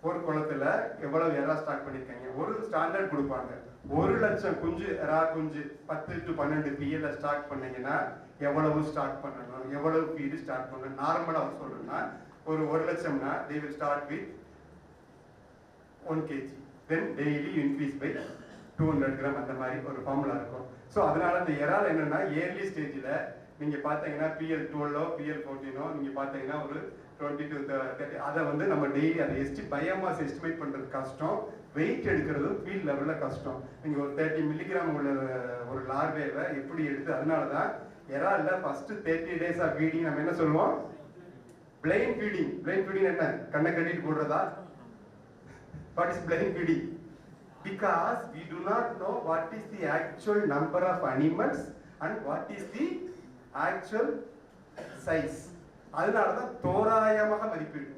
ஒரு குளத்துல எவ்வளவு எறா ஸ்டாக் பண்ணிருக்காங்க, ஒரு ஸ்டாண்டர்ட் கொடுப்பாங்க. 1,00,000 குஞ்சு எறா குஞ்சு 10 to 12 PL ஸ்டாக் பண்ணீங்கன்னா எவ்வளவு ஸ்டார்ட் பண்ணணும், எவ்வளவு ஃபீடு ஸ்டார்ட் பண்ணணும். நார்மலா சொல்றேன்னா ஒரு 1,00,000னா they will start with 1 kg, then daily increase by 200 gram, அந்த மாதிரி ஒரு ஃபார்முலா இருக்கும். ஸோ அதனால இந்த எறால் என்னன்னா ஏர்லி ஸ்டேஜில் நீங்க பாத்தீங்கன்னா PL 12 PL 14 நீங்க பாத்தீங்கன்னா ஒரு 20 to 30, அதை வந்து நம்ம டெய்லி அதை பயோமாஸ் எஸ்டிமேட் பண்றது கஷ்டம், வெயிட் எடுக்கிறது ஃபீல்ட் லெவல்ல கஷ்டம். நீங்க ஒரு 30 மில்லிகிராம் உள்ள ஒரு லார்வேவை எப்படி எடுத்து, அதனாலதான் எறால்ல ஃபர்ஸ்ட் 30 days ஆஃப் ஃபீடிங் நம்ம என்ன சொல்லுவோம், பிளைன் ஃபீடிங். பிளைன் ஃபீடிங் என்ன, கண்ணை கட்டிட்டு போடுறதா? What is plain feeding? because we do not know what is the actual number of animals and what is the actual size. அதனால தான் தோராயமாக மதிப்பீடு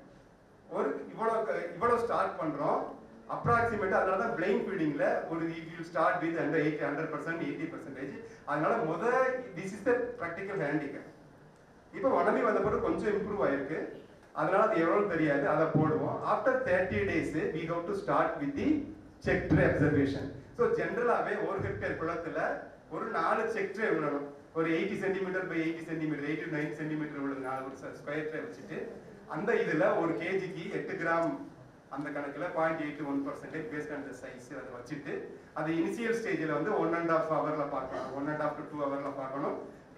ஒரு இவ்வளவு ஸ்டார்ட் பண்றோம் அப்ராக்சிமேட்டா. அதனால தான் பிளைன் ஃபீடிங்ல ஒரு யூ ஸ்டார்ட் வித் 100%, 80%. அதனால this is the practical handicap. இப்போ வனமி வந்த பிறகு கொஞ்சம் இம்ப்ரூவ் ஆயிருக்கு, அதனால அது எவ்வளவு தெரியாது, அதை போடுவோம். After 30 days we have to start with the check tray observation. So ஜெனரலாவே ஒரு ஹெக்டேர் குளத்துல ஒரு 4 செக் ட்ரே விடணும். ஒரு 80 cm by 80 cm, 80 to 90 cm உள்ள 4 ஸ்கொயர் ட்ரே வச்சுட்டு அந்த இதுல ஒரு கேஜிக்கு 8 கிராம் அந்த கணக்குல 0.81% பேஸ்ட் ஆன் தி சைஸ் அதை வச்சுட்டு அது இனிஷியல் ஸ்டேஜ்ல வந்து 1.5 ஹவர்ல பார்க்கணும், 1.5 to 2 ஹவர்ல பார்க்கணும்.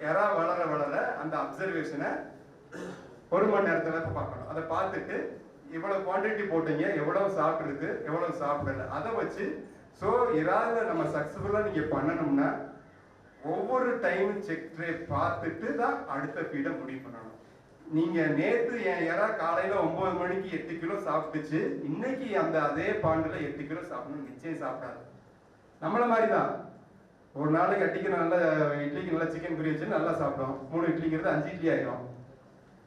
எறா வளர அந்த அப்சர்வேஷனை 1 மணி நேரத்துல பார்க்கணும். அதை பார்த்துட்டு இவ்வளவு குவான்டிட்டி போட்டீங்க, எவ்வளவு சாப்பிட்டுருக்கு, எவ்வளவு சாப்பிடல, அதை வச்சு ஸோ இறால நம்ம சக்சஸ்ஃபுல்லா நீங்க பண்ணணும்னா ஒவ்வொரு டைம் செக் ட்ரே பார்த்துட்டு தான் அடுத்த ஃபீடை முடிவு பண்ணணும். நீங்க நேத்து என் எறா காலையில 9 மணிக்கு 8 கிலோ சாப்பிட்டுச்சு, இன்னைக்கு அந்த அதே பாண்டுல 8 கிலோ சாப்பிடணும் நிச்சயம் சாப்பிடாது. நம்மள மாதிரிதான் ஒரு நாளைக்கு அட்டிக்கு நல்ல இட்லிக்கு நல்லா சிக்கன் கறி வச்சு நல்லா சாப்பிடும், 3 இட்லிங்கிறது 5 இட்லி ஆயிடும்.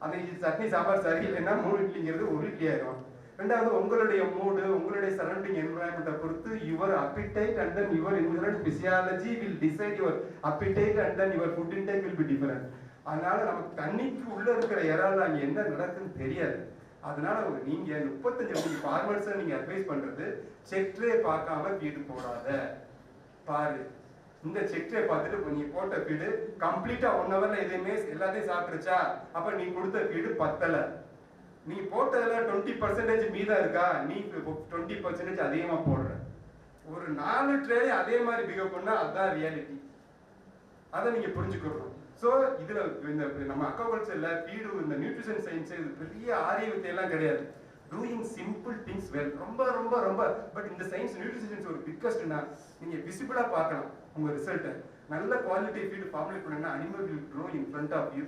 அது சட்னி சாம்பார் சரியில்லைன்னா 3 இட்லிங்கிறது 1 இட்லி ஆயிடும். ரெண்டாவது உங்களுடைய மூடு, உங்களுடைய சரௌண்டிங் என்வரான்மெண்ட்டை பொறுத்து your appetite and then your inherent physiology will decide your appetite and then your food intake will be different. அதனால நமக்கு தண்ணிக்கு உள்ள இருக்கிற இறால் அங்க என்ன நடக்குன்னு தெரியாது. அதனால நீங்க 35 ஃபார்மர்ஸ் நீங்க அட்வைஸ் பண்றது செக் ட்ரே பார்க்காம ஃபீடு போடாத, பாரு இந்த செக் ட்ரே பார்த்துட்டு நீ போட்ட ஃபீடு கம்ப்ளீட்டா 1 ஹவர்ல எதையுமே எல்லாத்தையும் சாப்பிட்டுருச்சா, அப்ப நீ கொடுத்த ஃபீடு பத்தல. நீ போட்டதுல 20% மீதம் இருக்கா, நீ 20% அதிகமா போடுற. ஒரு 4 ட்ரே அதே மாதிரி பிஹேவ் பண்ணா அதுதான் ரியாலிட்டி. அதை நீங்க புரிஞ்சுக்கணும். ஸோ இதுல இந்த நம்ம அக்வாகல்ச்சர்ல ஃபீடு இந்த நியூட்ரிஷன் சயின்ஸ் இது பெரிய ஆரிய வித்தையெல்லாம் கிடையாது. டூயிங் சிம்பிள் திங்ஸ் வெல் ரொம்ப ரொம்ப ரொம்ப. பட் இந்த சயின்ஸ் நியூட்ரிஷன் சயின்ஸ் ஒரு பிக்கஸ்ட்னா நீங்க விசிபிளா பார்க்கலாம் உங்க ரிசல்ட்டை. நல்ல குவாலிட்டி ஃபீடு ஃபார்முலேட் பண்ணா animal will grow in front of you.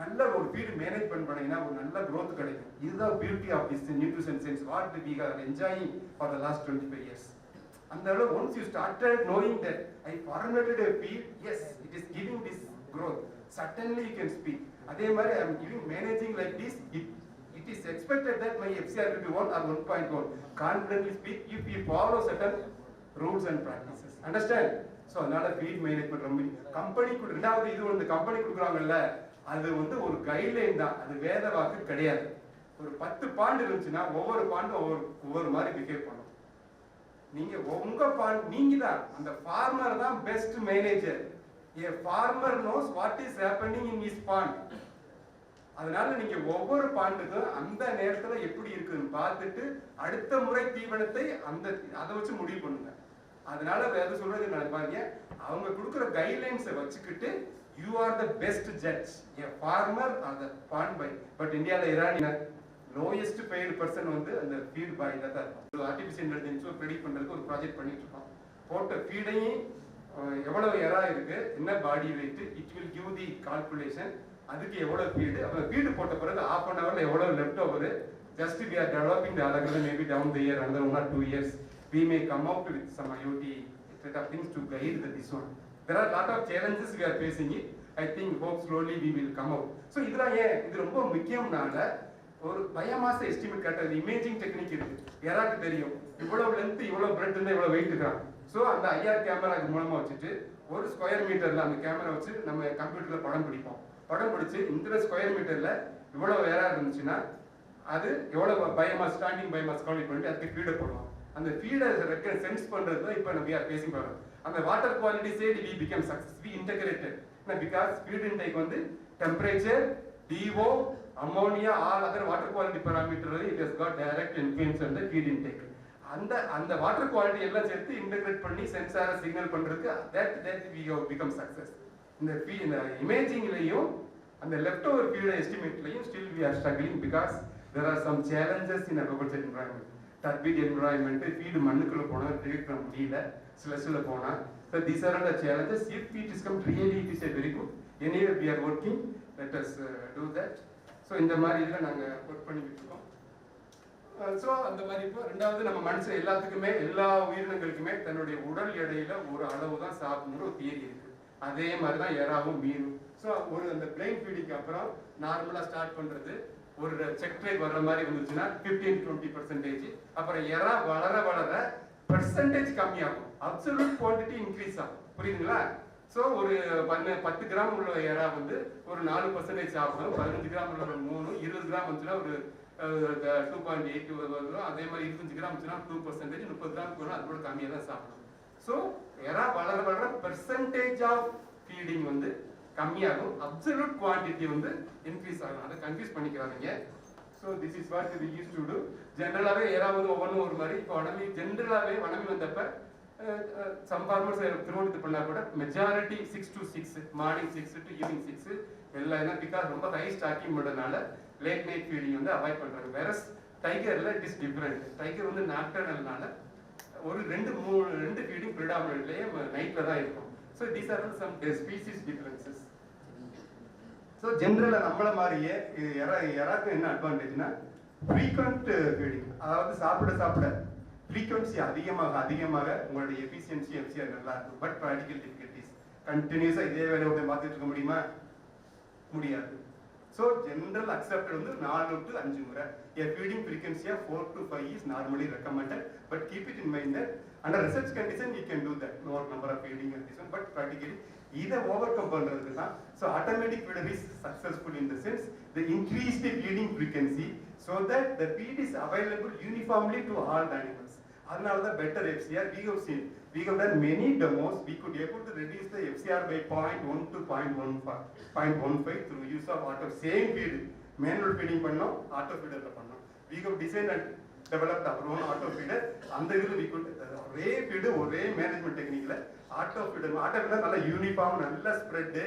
நல்ல ஒரு ஃபீடு மேனேஜ்மெண்ட் பண்ணீங்கன்னா ஒரு நல்ல growth கிடைக்கும். இதுதான் beauty of this nutrition science what we are enjoying for the last 25 years. அந்த அளவு once you started knowing that I formulated a feed, yes it is giving this growth, certainly you can speak. அதே மாதிரி I am giving managing like this, it is expected that my FCR will be 1 or 1.1. Confidently speak if you follow certain rules and practices. Understand? So அதனால feet management ரொம்ப company ரெண்டாவது இது வந்து company கொடுக்குறாங்கல்ல அது வந்து ஒரு கைட்லைன் தான், அது வேத வாக்கு கிடையாது. ஒரு 10 பாண்ட் இருந்துச்சுன்னா ஒவ்வொரு பாண்டும் ஒவ்வொரு மாதிரி பிஹேவ் பண்ணும். நீங்க உங்க பாண்ட் நீங்க தான் அந்த ஃபார்மர் தான் best manager. A farmer knows what is happening in his pond. அதனால நீங்க ஒவ்வொரு பாண்டுக்கும் அந்த நேரத்துல எப்படி இருக்குன்னு பார்த்துட்டு அடுத்த முறை தீவனத்தை அதை வச்சு முடிவு பண்ணுங்க. அதனால வேற சொல்றது நினைப்பாங்க, அவங்க கொடுக்குற கைட்லைன்ஸை வச்சுக்கிட்டு you are the best judge, a farmer or the pond boy. But இந்தியாவில் இரானிய லோயஸ்ட் பெய்டு பர்சன் வந்து அந்த ஃபீட் பாய் தான் இருக்கும். ஆர்டிஃபிஷியல் இன்டெலிஜென்ஸ் ப்ரெடிக்ட் பண்றதுக்கு ஒரு ப்ராஜெக்ட் பண்ணிட்டு இருக்கோம். போட்ட ஃபீடையும் எவ்வளவு எரா இருக்கு, என்ன body weight, it will give the calculation. அதுக்கு எவ்வளவு ஃபீடு, அப்புறம் ஃபீடு போட்ட பிறகு half an hourல எவ்வளவு left over. Just we are developing the algorithm, maybe down the year, another 1 or 2 years we may come out with some IoT set of things to guide this one. There are lot of challenges we are facing it. I think hope slowly we will come out. So இதெல்லாம் ஏன் இது ரொம்ப முக்கியம்னால ஒரு biomass estimate கட்ட imaging technique இருக்கு. யாராக்கு தெரியும் இவ்வளவு length இவ்வளவு பிரெட் இருந்தா இவ்வளவு வெயிட் இருக்கான். ஸோ அந்த IR கேமரா மூலமா வச்சுட்டு ஒரு ஸ்கொயர் மீட்டர்ல அந்த கேமரா வச்சு நம்ம கம்ப்யூட்டர்ல படம் பிடிப்போம். படம் பிடிச்சு இந்த ஸ்கொயர் மீட்டர்ல இவ்வளவு ஏரா இருந்துச்சுன்னா அது எவ்வளவு பயோமாஸ் ஸ்டாண்டிங் பயோமாஸ் கால்குலேட் பண்ணிட்டு அதுக்கு ஃபீடை போடுவோம். அந்த ஃபீடை சென்ஸ் பண்றது தான் இப்போ நம்ம பேசிங் போறோம். அந்த water quality side we become successfully integrated. Because feed intake வந்து temperature, DO, ammonia, all other water quality parameters, it has got direct influence on the feed intake. அந்த வாட்டர் குவாலிட்டி எல்லாம் சேர்த்து இன்டகிரேட் பண்ணி சென்சாரை சிக்னல் பண்றதுக்கு that we have become success. இந்த இமேஜிங்லயும் அந்த லெஃப்ட் ஓவர் ஃபீட் எஸ்டிமேட்லயும் still we are struggling because there are some challenges in agriculture environment. Turbid environment, feed மண்ணுக்குள்ள போனா டிடெக்ட் பண்ண முடியல, சில போனா. So these are the challenges. If it is come really, it is a very good. Anyway we are working, let us do that. So இந்த மாதிரி இதில் நாங்கள் ஒர்க் பண்ணிக்கிட்டு இருக்கோம். ஸோ அந்த மாதிரி இப்போ ரெண்டாவது நம்ம மனுஷன் எல்லாத்துக்குமே எல்லா உயிரினங்களுக்குமே தன்னுடைய உடல் எடையில ஒரு அளவு தான் சாப்பிடணும்னு ஒரு தியரி இருக்கு. அதே மாதிரி தான் எறாவும் மீனும். ஸோ ஒரு அந்த பிளைன் ஃபீடிங்க்கு அப்புறம் நார்மலாக ஸ்டார்ட் பண்ணுறது ஒரு செக் ட்ரைக் வர்ற மாதிரி வந்துச்சுன்னா 15-20%. அப்புறம் எறா வளர வளர பெர்சன்டேஜ் கம்மியாகும், அப்சல்யூட் குவான்டிட்டி இன்க்ரீஸ் ஆகும். புரியுதுங்களா? ஸோ ஒரு 10 கிராம் உள்ள எறா வந்து ஒரு 4% சாப்பிடும், 15 கிராம் உள்ள 3, 20 கிராம் வந்துச்சுன்னா ஒரு 2.8 வரும். அதே மாதிரி 25 கிராம் வந்துச்சுன்னா 2%, 30 கிராம் வரும், அதோட கம்மியாக தான் சாப்பிடும். ஸோ எறா வளர வளர பெர்சன்டேஜ் ஆஃப் ஃபீடிங் வந்து கம்மியாகும், அப்சல்யூட் குவான்டிட்டி வந்து இன்க்ரீஸ் ஆகும். அதை கன்ஃபியூஸ் பண்ணிக்கிறாங்க. So this is what we use to do. ஜென்ரலாகவே எறா வந்து ஒவ்வொன்றும் ஒரு மாதிரி. இப்போ ஜென்ரலாகவே வனமி வந்தப்ப some farmers have thrown இது பண்ணா கூட majority 6 to 6, morning 6 to evening 6 எல்லாம் என்ன பிகாஸ் ரொம்ப ஹை ஸ்டாக்கிங் பண்ணுறதுனால லேட் நைட் ஃபீடிங் வந்து அவாய்ட் பண்ணுறாங்க. வேற டைகர்ல இட் இஸ் டிஃப்ரெண்ட். டைகர் வந்து நாக்டர்னல்னால ஒரு 2 ஃபீடிங் ப்ரிடாமினன்ட்லேயே நைட்டில் தான் இருக்கும். So these are some species differences. So ஜென்ரலாக நம்மள மாதிரியே எறாக்கு என்ன அட்வான்டேஜ்னா ஃப்ரீக்வெண்ட் ஃபீடிங், அதாவது சாப்பிட ஃப்ரீக்வன்சி அதிகமாக உங்களுடைய எஃபிஷியன்சி FCR நல்லா இருக்கும். பட் ப்ராக்டிகல் டிஃபிகல்டிஸ் கண்டினியூஸாக இதே வேலையோட பார்த்துட்டு இருக்க முடியுமா? முடியாது. ஸோ ஜென்ரல் அக்செப்டட் வந்து 4 to 5 முறை. A feeding frequency of 4 to 5 is normally recommended, but keep it in mind that under research condition you can do that, more number of feeding and this one, but practically இதை overcome பண்றதுக்கு தான். So automatic feeder is successful in the sense the increase the feeding frequency so that the feed is available uniformly to all the animals. அதனால தான் better FCR we have done many demos. We could able to reduce the FCR by 0.1 to 0.15 through use of auto same feed. Manual feeding பண்ணோம், auto feeder பண்ணோம். We have designed and developed our own auto feeder. அந்த இதுல we could ஒரே feed ஒரே management டெக்னிக்ல auto feeder நல்ல uniform, நல்ல spread,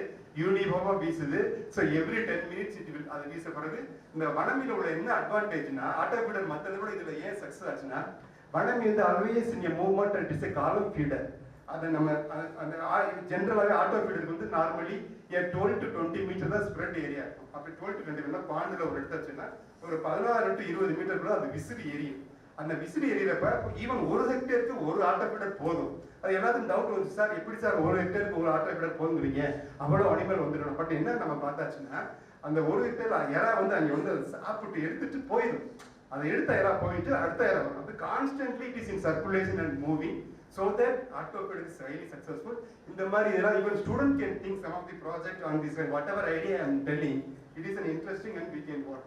யூனிஃபார்மா வீசுது. So every 10 minutes it will அது வீச பிறகு இந்த வனமில உள்ள என்ன அட்வான்டேஜ்னா ஆட்டோ ஃபீடர் மற்றதை விட இதுல ஏன் சக்சஸ் ஆச்சுன்னா வனமி வந்து always in movement and it's a காலம் ஃபீடர். அதை நம்ம அந்த ஜென்ரலாகவே ஆட்டோ ஃபீடருக்கு வந்து நார்மலி 12 to 20 மீட்டர் தான் ஸ்ப்ரெட் ஏரியா இருக்கும். அப்படி 12 to 20 மீட்டர் பாண்டில் ஒரு எடுத்தாச்சுன்னா ஒரு 16 to 20 மீட்டருக்குள்ள அது விசிறி எரியும். அந்த விசிறி எரியறப்ப ஈவன் 1 ஹெக்டேருக்கு ஒரு ஆட்டோ ஃபீடர் போதும். அது எல்லாத்துக்கும் டவுட் வந்து சார் எப்படி சார் 1 ஹெக்டேருக்கு ஒரு ஆட்டோ ஃபீடர் போதுங்கிறீங்க, அவ்வளோ அனிமல் வந்துடணும். பட் என்ன நம்ம பார்த்தாச்சுன்னா அந்த 1 ஹெக்டேர் எறா வந்து அங்கே வந்து சாப்பிட்டு எடுத்துட்டு போயிடும். அதை எடுத்த எறா போயிட்டு அடுத்த எறா வரும். அது constantly it is in circulation and moving. So that AutoCAD is highly successful. In the mari, even student can think some of the project on this and whatever idea I am telling, it is an interesting and we can work.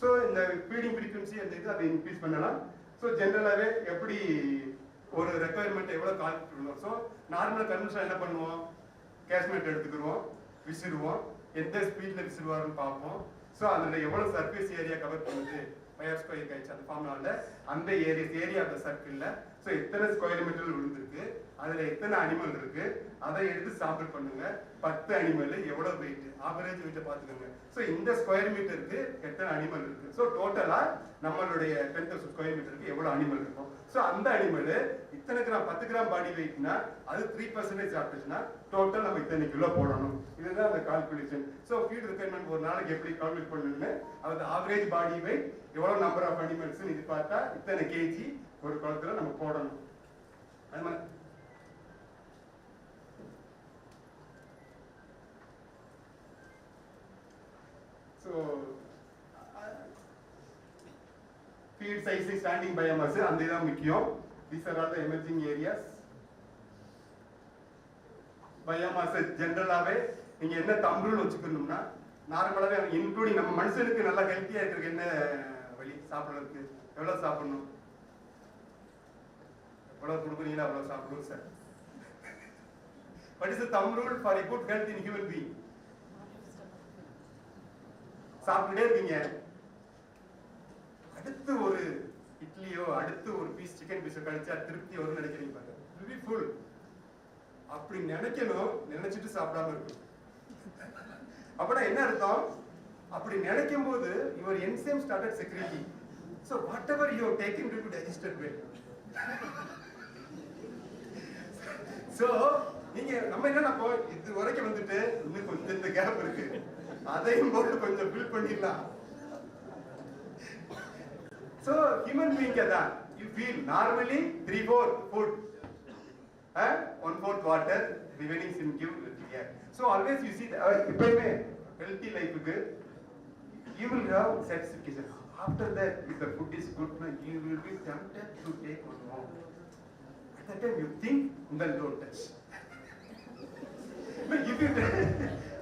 So in the feeding frequency and this அதை increase பண்ணலாம். So generally எப்படி ஒரு requirement எவ்வளவு calculate பண்ணுவோம். So நார்மலா convention என்ன பண்ணுவோம்? கேஷ்மேட் எடுத்துக்குறோம், விசிறுவோம், எந்த ஸ்பீட்ல விசிறுவாருன்னு பார்ப்போம். So அதுல எவ்வளவு சர்ஃபேஸ் ஏரியா கவர் பண்ணுது பையர் ஸ்கொயர் கைச்சு அந்த ஃபார்முலால அந்த ஏரியா அந்த சர்க்கிள்ல சோ எத்தனை ஸ்கொயர் மீட்டர் விழுந்திருக்கு, அதுல எத்தனை அனிமல் இருக்கு, அதை எடுத்து சாம்பிள் பண்ணுங்க. 10 அனிமல் எவ்வளவு வெயிட், ஆவரேஜ் வெயிட்ட பாத்துக்கோங்க. சோ இந்த ஸ்கொயர் மீட்டருக்கு எத்தனை அனிமல் இருக்கு, சோ டோட்டலா நம்மளுடைய 10,000 ஸ்கொயர் மீட்டருக்கு எவ்வளவு அனிமல் இருக்கும். சோ அந்த அனிமல் இத்தனை கிராம் 10 கிராம் பாடி வெயிட்னா அது 3% சாப்பிட்டுச்சுன்னா டோட்டல் நம்ம இத்தனை கிலோ போடணும். இதுதான் அந்த கால்குலேஷன். சோ ஃபீட் ரிக்வயர்மெண்ட் ஒரு நாளைக்கு எப்படி கால்குலேட் பண்ணணும்னு அது ஆவரேஜ் பாடி வெயிட் எவ்வளவு நம்பர் ஆஃப் அனிமல்ஸ் இது பார்த்தா இத்தனை கேஜி ஒரு குளத்துல நம்ம போடணும். அது மாதிரி so feed sizing standing biomass அந்த இதான் முக்கியம். These are all the emerging areas. biomass ஜெனரலாவே நீங்க என்ன தம் ரூல் வச்சுக்கணும்னா நார்மலாவே இன்க்ளூடிங் நம்ம மனுஷனுக்கு நல்லா ஹெல்த்தியா இருக்கிறதுக்கு என்ன வழி சாப்பிடுறதுக்கு எவ்வளவு சாப்பிடணும், எவ்வளவு கொடுக்குறீங்களா அவ்வளவு சாப்பிடுவோம் sir. What is the thumb rule for a good health in human being? சாப்பிட்டே இருக்கீங்க, அடுத்து ஒரு இட்லியோ அடுத்து ஒரு பீஸ் சிக்கன் பீஸோ கழிச்சா திருப்தி வரும்னு நினைக்கிறீங்க பாருங்க. will be full. அப்படி நினைக்கணும், நினைச்சிட்டு சாப்பிடாம இருக்கணும். அப்படின்னா என்ன அர்த்தம்? அப்படி நினைக்கும் போது your enzyme started secreting. So whatever you have taken will be digested well. So நீங்க நம்ம என்ன இது வரைக்கும் வந்துட்டு இன்னும் கொஞ்சம் இந்த கேப் இருக்கு, அதையும் போட்டு கொஞ்சம் ஃபில் பண்ணிடலாம். So human being தான் you feel normally 3/4 food, 1/4 water, remaining in give air. So always you see எப்பவுமே healthy life க்கு you will have satisfaction. After that if the food is good you will be tempted to take one more. At that time you think then don't touch.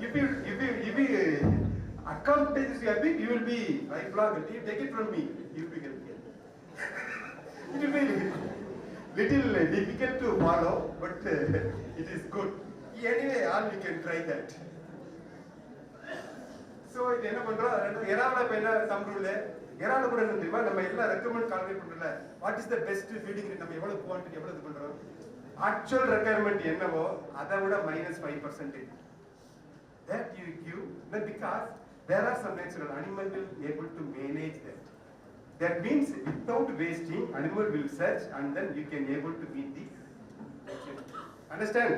If you accomplish your habit, you will be lifelong healthy. You take it from me, you will be healthy. It will be little difficult to follow, but it is good. Anyway, all we can try that. So இது என்ன பண்றோம், எறாவுல இப்ப என்ன தம்புல எறாவுல கூட என்ன தெரியுமா, நம்ம எல்லாம் ரெக்கமெண்ட் கால்குலேட் பண்றோம்ல, what is the best feeding rate, நம்ம எவ்வளவு குவாண்டிட்டி எவ்வளவு பண்றோம், ஆக்சுவல் ரெக்யர்மெண்ட் என்னவோ அதை விட -5%. That you give, but because there are some natural animal will able to manage that. That means without wasting, animal will search and then you can able to meet the understand.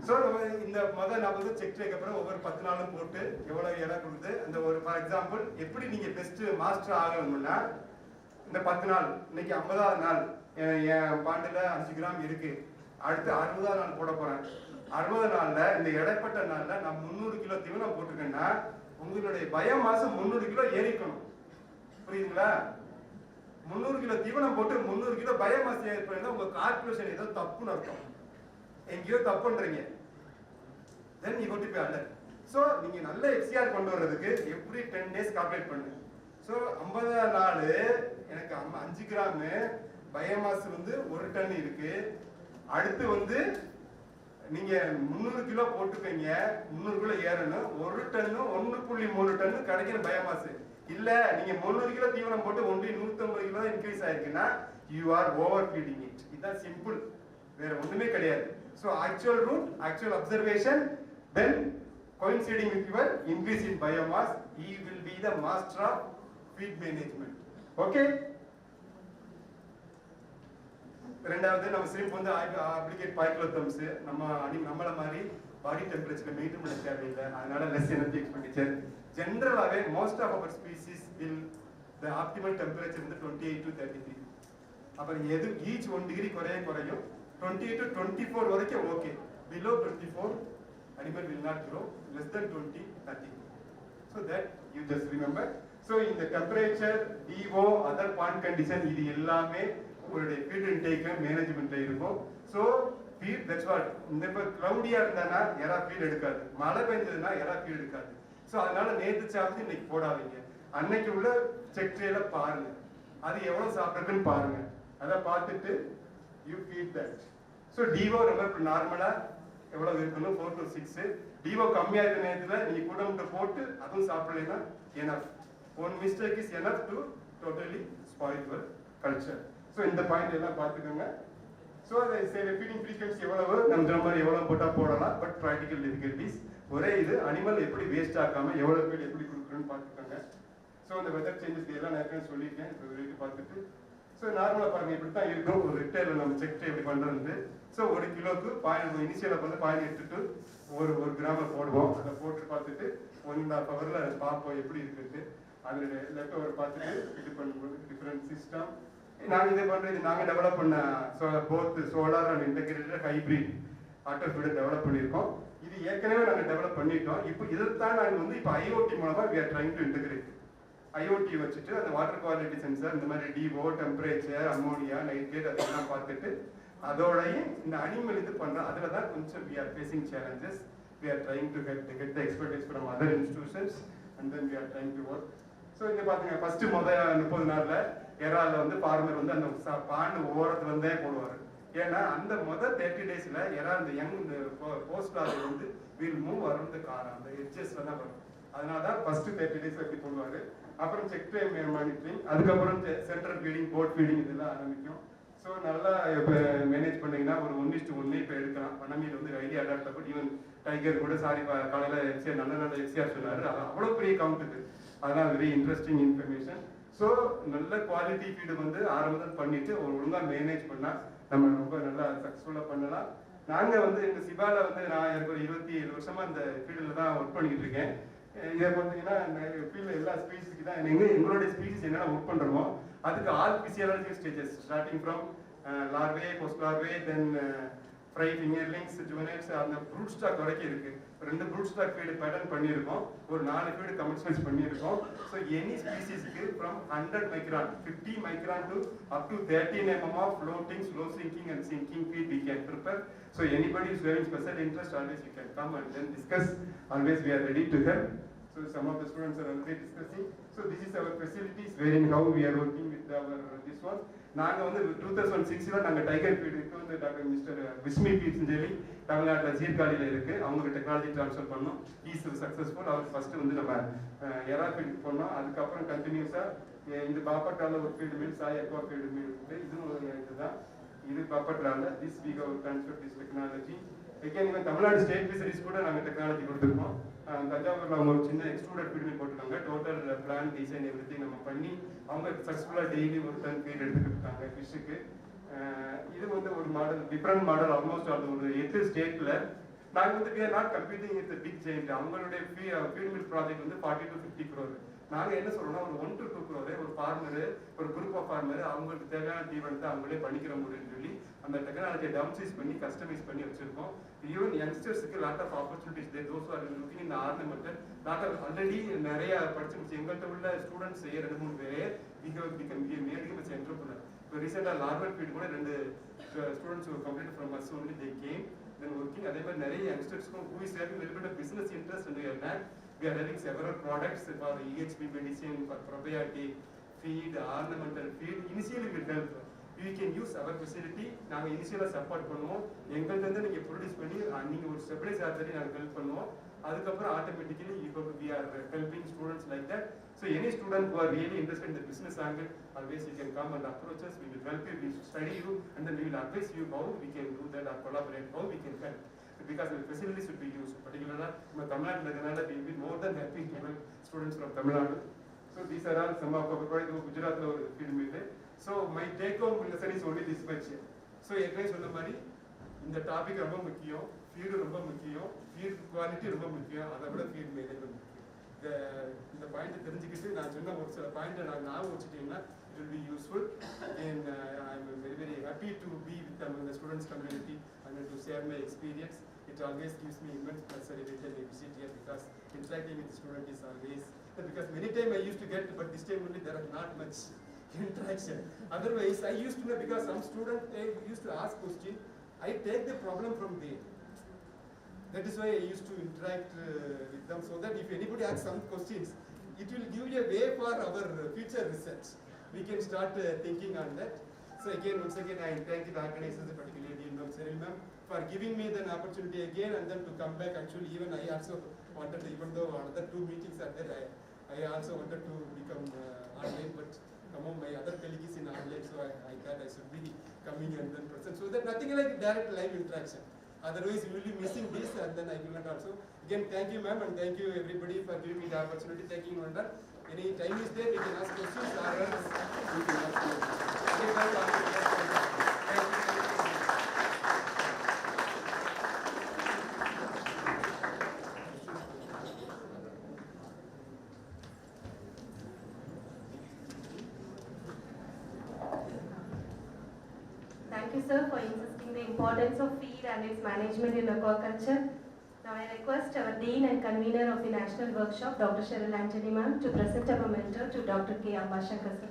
So இந்த முதல் 40 check take அப்புறம் ஒவ்வொரு 10 நாளும் போட்டு எவ்வளவு எடை கொடுத்து அந்த ஒரு ஃபார் எக்ஸாம்பிள் எப்படி நீங்க பெஸ்ட் மாஸ்டர் ஆகணும்னா இந்த 10 நாள் இன்னைக்கு 50வது நாள் என் பாண்டுல 5 கிராம் இருக்கு, அடுத்து 60வது நாள் போட போறேன். 60 நாள்ல இந்த இடைப்பட்ட நாள்ல நான் 300 கிலோ தீவனம் போட்டுக்கேன்னா உங்களுடைய பயோமாஸ் 300 கிலோ ஏறிக்கணும். புரியுதுங்களா? 300 கிலோ தீவனம் போட்டு 300 கிலோ பயோமாஸ் ஏற்படுறதா உங்க கால்குலேஷன் ஏதோ தப்புன்னு அர்த்தம். எங்கேயோ தப்பு பண்றீங்க. then you go to be alert. So நீங்க நல்ல FCR கொண்டு வரதுக்கு every 10 days கால்குலேட் பண்ணுங்க. So 50 நாள் எனக்கு 5 கிராம் பயோமாஸ் வந்து 1 டன் இருக்கு. அடுத்து வந்து நீங்க 300 கிலோ போட்டுக்கீங்க, 300 கிலோ ஏறணும், 1 டன் 1.3 டன் கிடைக்கிற பயோமாஸ் இல்ல. நீங்க 300 கிலோ தீவனம் போட்டு ஒன்லி 150 கிலோ இன்க்ரீஸ் ஆயிருக்குன்னா you are over feeding it. இதுதான் சிம்பிள், வேற ஒண்ணுமே கிடையாது. So actual root, actual observation, then coinciding with your increase in biomass, he will be the master of feed management. Okay? ரெண்டாவது நம்ம slip வந்து அப்ளிகேட் பைக்லோதம்ஸ் நம்மள மாதிரி பாடி டெம்பரேச்சர் மெயின்டைன் பண்ண தேவையில்லை, அதனால லெஸ் எனர்ஜி எக்ஸ்பெண்டிச்சர். ஜெனரலாவே most of our species will the optimal temperature வந்து 28 to 33. அப்புறம் எது ஈச் 1 டிகிரி குறையும் 28 to 24 வரைக்கும் okay. Below 24 animal will not grow, less than 20 nothing. So that you just remember. So in the temperature, DO, other pond condition இது எல்லாமே உங்களுடைய feet intake மேனேஜ்மெண்ட்ல இருக்கும். So feed that's what. இந்த இப்போ Claudia இருந்தானா எறா ஃபீட் எடுக்காது, மழை பெஞ்சதுன்னா எறா ஃபீட் எடுக்காது. ஸோ அதனால நேற்று சாப்பிட்டு இன்னைக்கு போடாதீங்க. அன்னைக்கு உள்ள செக் ட்ரேல பாருங்க, அது எவ்வளவு சாப்பிட்ருக்குன்னு பாருங்க. அதை பார்த்துட்டு you feed that. So D O ரொம்ப நார்மலா எவ்வளவு இருக்கணும் 4 to 6. டிஓ கம்மியா இருக்க நேரத்தில் நீங்க கூட முட்டை போட்டு அதுவும் சாப்பிடலைன்னா enough. One mistake is enough to totally spoil your culture. So இந்த பாயிண்ட் எல்லாம் பார்த்துக்கோங்க. ஸோ அதை ஃபீடிங் ஃப்ரீக்வன்சி எவ்வளவு நம்ம மாதிரி எவ்வளவு போட்டா போடலாம். பட் ப்ராக்டிக்கல் டிஃபிகல்டிஸ் ஒரே இது, அனிமல் எப்படி வேஸ்ட் ஆக்காம எவ்வளவு ஃபீட் எப்படி கொடுக்குறோன்னு பார்த்துக்கோங்க. ஸோ அந்த வெதர் சேஞ்சஸ் எல்லாம் நான் சொல்லியிருக்கேன். இப்போ ரேட்டு பார்த்துட்டு ஸோ நார்மலாக பாருங்க இப்படி தான் இருக்கும். ஒரு ரிட்டைலில் நம்ம செக் எப்படி பண்ணுறது. ஸோ 1 கிலோக்கு இனிஷியலாக வந்து 0.8 to 1 கிராம் போடுவோம். அதை போட்டு பார்த்துட்டு 1.5 ஹவரில் பார்ப்போம் எப்படி இருக்குது. அதில் லெஃப்ட் ஓவர் பார்த்துட்டு இது பண்ணும்போது டிஃப்ரெண்ட் சிஸ்டம் நாங்கள் இதை பண்ணுறது. நாங்கள் டெவலப் பண்ண both solar and integrated hybrid water feeder develop பண்ணியிருக்கோம். இது ஏற்கனவே நாங்கள் டெவலப் பண்ணிட்டோம். இப்போ இதைத்தான் நாங்கள் வந்து இப்போ ஐஓடி மூலமாக we are trying to integrate. IoT வச்சுட்டு அந்த வாட்டர் குவாலிட்டி சென்சார் இந்த மாதிரி டிஓ, டெம்பரேச்சர், அமோனியா, நைட்ரேட் அதெல்லாம் பார்த்துட்டு அதோடையும் இந்த அனிமல் இது பண்ணுறோம். அதில் தான் கொஞ்சம் we are facing challenges. We are trying to get the expertise from other institutions and then we are trying to work. So இங்கே பார்த்துங்க ஃபர்ஸ்ட் 30 நாளில் எறால வந்து ஃபார்மர் வந்து அந்த பாண்டு ஓரத்துல இருந்தே போடுவார். ஏன்னா அந்த 30 daysல எறா அந்த யங் போஸ்ட் ஆர்டர் வந்து will move around the car அந்த எட்ஜஸ்ல தான் வரும். அதனால தான் ஃபர்ஸ்ட் 30 days எப்படி போடுவாரு. அப்புறம் செக் டைம் மானிட்டரிங், அதுக்கப்புறம் சென்ட்ரல் ஃபீடிங், போர்ட் ஃபீடிங் இதெல்லாம் ஆரம்பிக்கும். ஸோ நல்லா இப்போ மேனேஜ் பண்ணீங்கன்னா ஒரு 1:1 இப்போ எடுக்கலாம். பண்ணமீது வந்து ஹைலி அடாப்டபிள். ஈவன் டைகர் கூட காலையில் எஃப்சிஆர் நல்ல எஃப்சிஆர் சொன்னார். அது அவ்வளோ பெரிய கவுண்ட் இது. அதெல்லாம் வெரி இன்ட்ரெஸ்டிங் இன்ஃபர்மேஷன். ஸோ நல்ல குவாலிட்டி ஃபீடு வந்து ஆரம்பத்தில் பண்ணிட்டு ஒரு ஒழுங்காக மேனேஜ் பண்ணால் நம்ம ரொம்ப நல்லா சக்ஸஸ்ஃபுல்லாக பண்ணலாம். நாங்கள் வந்து எங்கள் சிவால வந்து நான் எனக்கு ஒரு 27 வருஷமா இந்த ஃபீல்டில் தான் ஒர்க் பண்ணிக்கிட்டு இருக்கேன். இதை பார்த்தீங்கன்னா ஃபீல்டில் எல்லா ஸ்பீசிஸ்க்கு தான் எங்களுடைய ஸ்பீசிஸ் என்னென்ன ஒர்க் பண்ணுறோமோ அதுக்கு all physiology stages starting from larvae, post larvae, then fry fingerlings, juveniles, அந்த ப்ரூட் ஸ்டாக் வரைக்கும் இருக்கு. 2 ப்ரூட் ஸ்டாக் ஃபீடு பேட்டர்ன் பண்ணியிருக்கோம், ஒரு 4 ஃபீடு கமர்ஷியலைஸ் பண்ணியிருக்கோம். ஸோ எனி ஸ்பீசிஸ்க்கு from 100 micron 50 micron to up to 13 mm of floating, slow sinking and sinking feed we can prepare. So anybody is having special interest, always you can come and then discuss. Always we are ready to help. So some of the students are already discussing. So this is our facilities wherein how we are working with our this one. நாங்கள் வந்து 2006ல நாங்கள் tiger ஃபீடுக்கு வந்து doctor mister விஸ்மி ஃபீட்ஸ்னு சொல்லி தமிழ்நாட்டில் சீர்காழியில் இருக்கு. அவங்க technology transfer பண்ணோம். Is successful. அவர் ஃபர்ஸ்ட் வந்து நம்ம எறா ஃபீடுக்கு பண்ணோம். அதுக்கப்புறம் கண்டினியூஸாக இந்த பாப்பட்டாவில் ஒரு feed mill, Sai aqua feed mill இருக்குது. இதுவும் இதுதான். இது பாப்பட்டாவில் this we have transfer this technology. again even Tamil Nadu state fisheries கூட நாங்கள் டெக்னாலஜி கொடுத்துருக்கோம். தஞ்சாவூரில் அவங்க ஒரு சின்ன எக்ஸ்ட்ரூடட் ஃபீட் மீல் போட்டுருக்காங்க. டோட்டல் பிளான் டிசைன் எவ்ரிதிங் நம்ம பண்ணி அவங்க சக்ஸஸ்ஃபுல்லாக டெய்லி ஒரு டன் ஃபீட் எடுத்துக்கிட்டு இருக்காங்க ஃபிஷ்ஷுக்கு. இது வந்து ஒரு மாடல், டிஃப்ரெண்ட் மாடல். ஆல்மோஸ்ட் அது ஒரு 8 ஸ்டேட்டில் நாங்கள் வந்து we are not competing with the big giant. அவங்களுடைய ஃபீட் மில் ப்ராஜெக்ட் வந்து 40 to 50 crore. நாங்கள் என்ன சொல்றோம்னா ஒரு 1 to 2 crore ஒரு ஃபார்மரு, ஒரு குரூப் ஆஃப் ஃபார்மரு அவங்களுக்கு தேவையான தீவனத்தை அவங்களே பண்ணிக்கிற முடியும்னு சொல்லி அந்த டெக்னாலஜியை டவுன்சைஸ் பண்ணி கஸ்டமைஸ் பண்ணி வச்சிருக்கோம். ஈவன் யங்ஸ்டர்ஸுக்கு lot of opportunities there. Those are looking in ornamental lot of already நிறைய படிச்சு எங்கள்கிட்ட உள்ள ஸ்டூடெண்ட்ஸ் 2-3 பேரே மேடிகம் என்டர்பிரனர். இப்போ ரீசெண்டாக லார்வல் ஃபீட் கூட 2 students complete from us only they came then working. அதே மாதிரி நிறைய யங்ஸ்டர்ஸ்க்கும் who is having a little bit of business interest in their land. We are having several products for EHP medicine, for probiotic feed, ornamental feed. Initially we help. We can use our facility. நாங்க இனிஷியலா support பண்ணுவோம். எங்கள்ட்ட இருந்து நீங்க produce பண்ணி நீங்க ஒரு stabilise ஆகிறதுக்கு நாங்க ஹெல்ப் பண்ணுவோம். அதுக்கப்புறம் automatically we are helping students like that. So any student who are really interested in the business angle, always you can come and approach us. We will help you, we will study you, and then we will advise you how we can do that or collaborate, how we can help. Because the facilities should be used. Particularly, Tamil Nadu, we will be more than happy to help students from Tamil Nadu. So these are all some of our projects. Gujarat field meet. So my take home lesson is only this much. So எங்கே சொன்ன மாதிரி இந்த topic ரொம்ப முக்கியம், feed ரொம்ப முக்கியம், feet quality ரொம்ப முக்கியம், அதை விட ஃபீட் மேனேஜ்மெண்ட் முக்கியம். இந்த பாயிண்ட் தெரிஞ்சுக்கிட்டு நான் சொன்ன ஒரு சில பாயிண்ட்டை நான் ஞாபகம் வச்சுட்டீங்கன்னா it will be useful. And I am very happy to be with among the students community and to share my experience. It always gives me immense pleasure every time I visit here because interacting with the student is always, because many times I used to get, but this time only there are not much interaction. Otherwise, I used to know, because some students they used to ask question, I take the problem from there. That is why I used to interact with them, so that if anybody asks some questions, it will give you a way for our future research. We can start thinking on that. So again, once again, I thank the organizers, particularly Cyril ma'am, for giving me the opportunity again and then to come back. Actually, even I also wanted, even though another 2 meetings are there, I also wanted to become online, but some of my other colleagues in online, so I thought I should be coming and then present, so that nothing like direct live interaction. Otherwise, we will be missing this, and then I will not also. Again, thank you, ma'am, and thank you everybody for giving me the opportunity. Thank you, Wonder. Any time is there, we can ask questions, or else we can ask questions.
Thank you, sir, for insisting the importance of feed and its management in aquaculture. Now I request our Dean and Convener of the National Workshop, Dr. Cheryl Anthony ma'am, to present a memento to Dr. K. Ambashankar sir.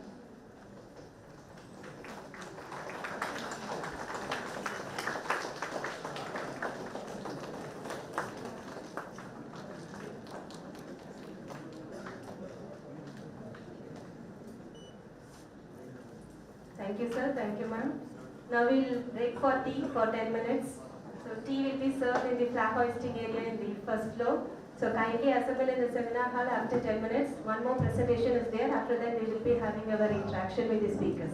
Thank you, sir. Thank you, ma'am. Now we'll break for tea for 10 minutes. So tea will be served in the flag hoisting area in the first floor. So kindly assemble in the seminar hall after 10 minutes. One more presentation is there. After that, we will be having our interaction with the speakers.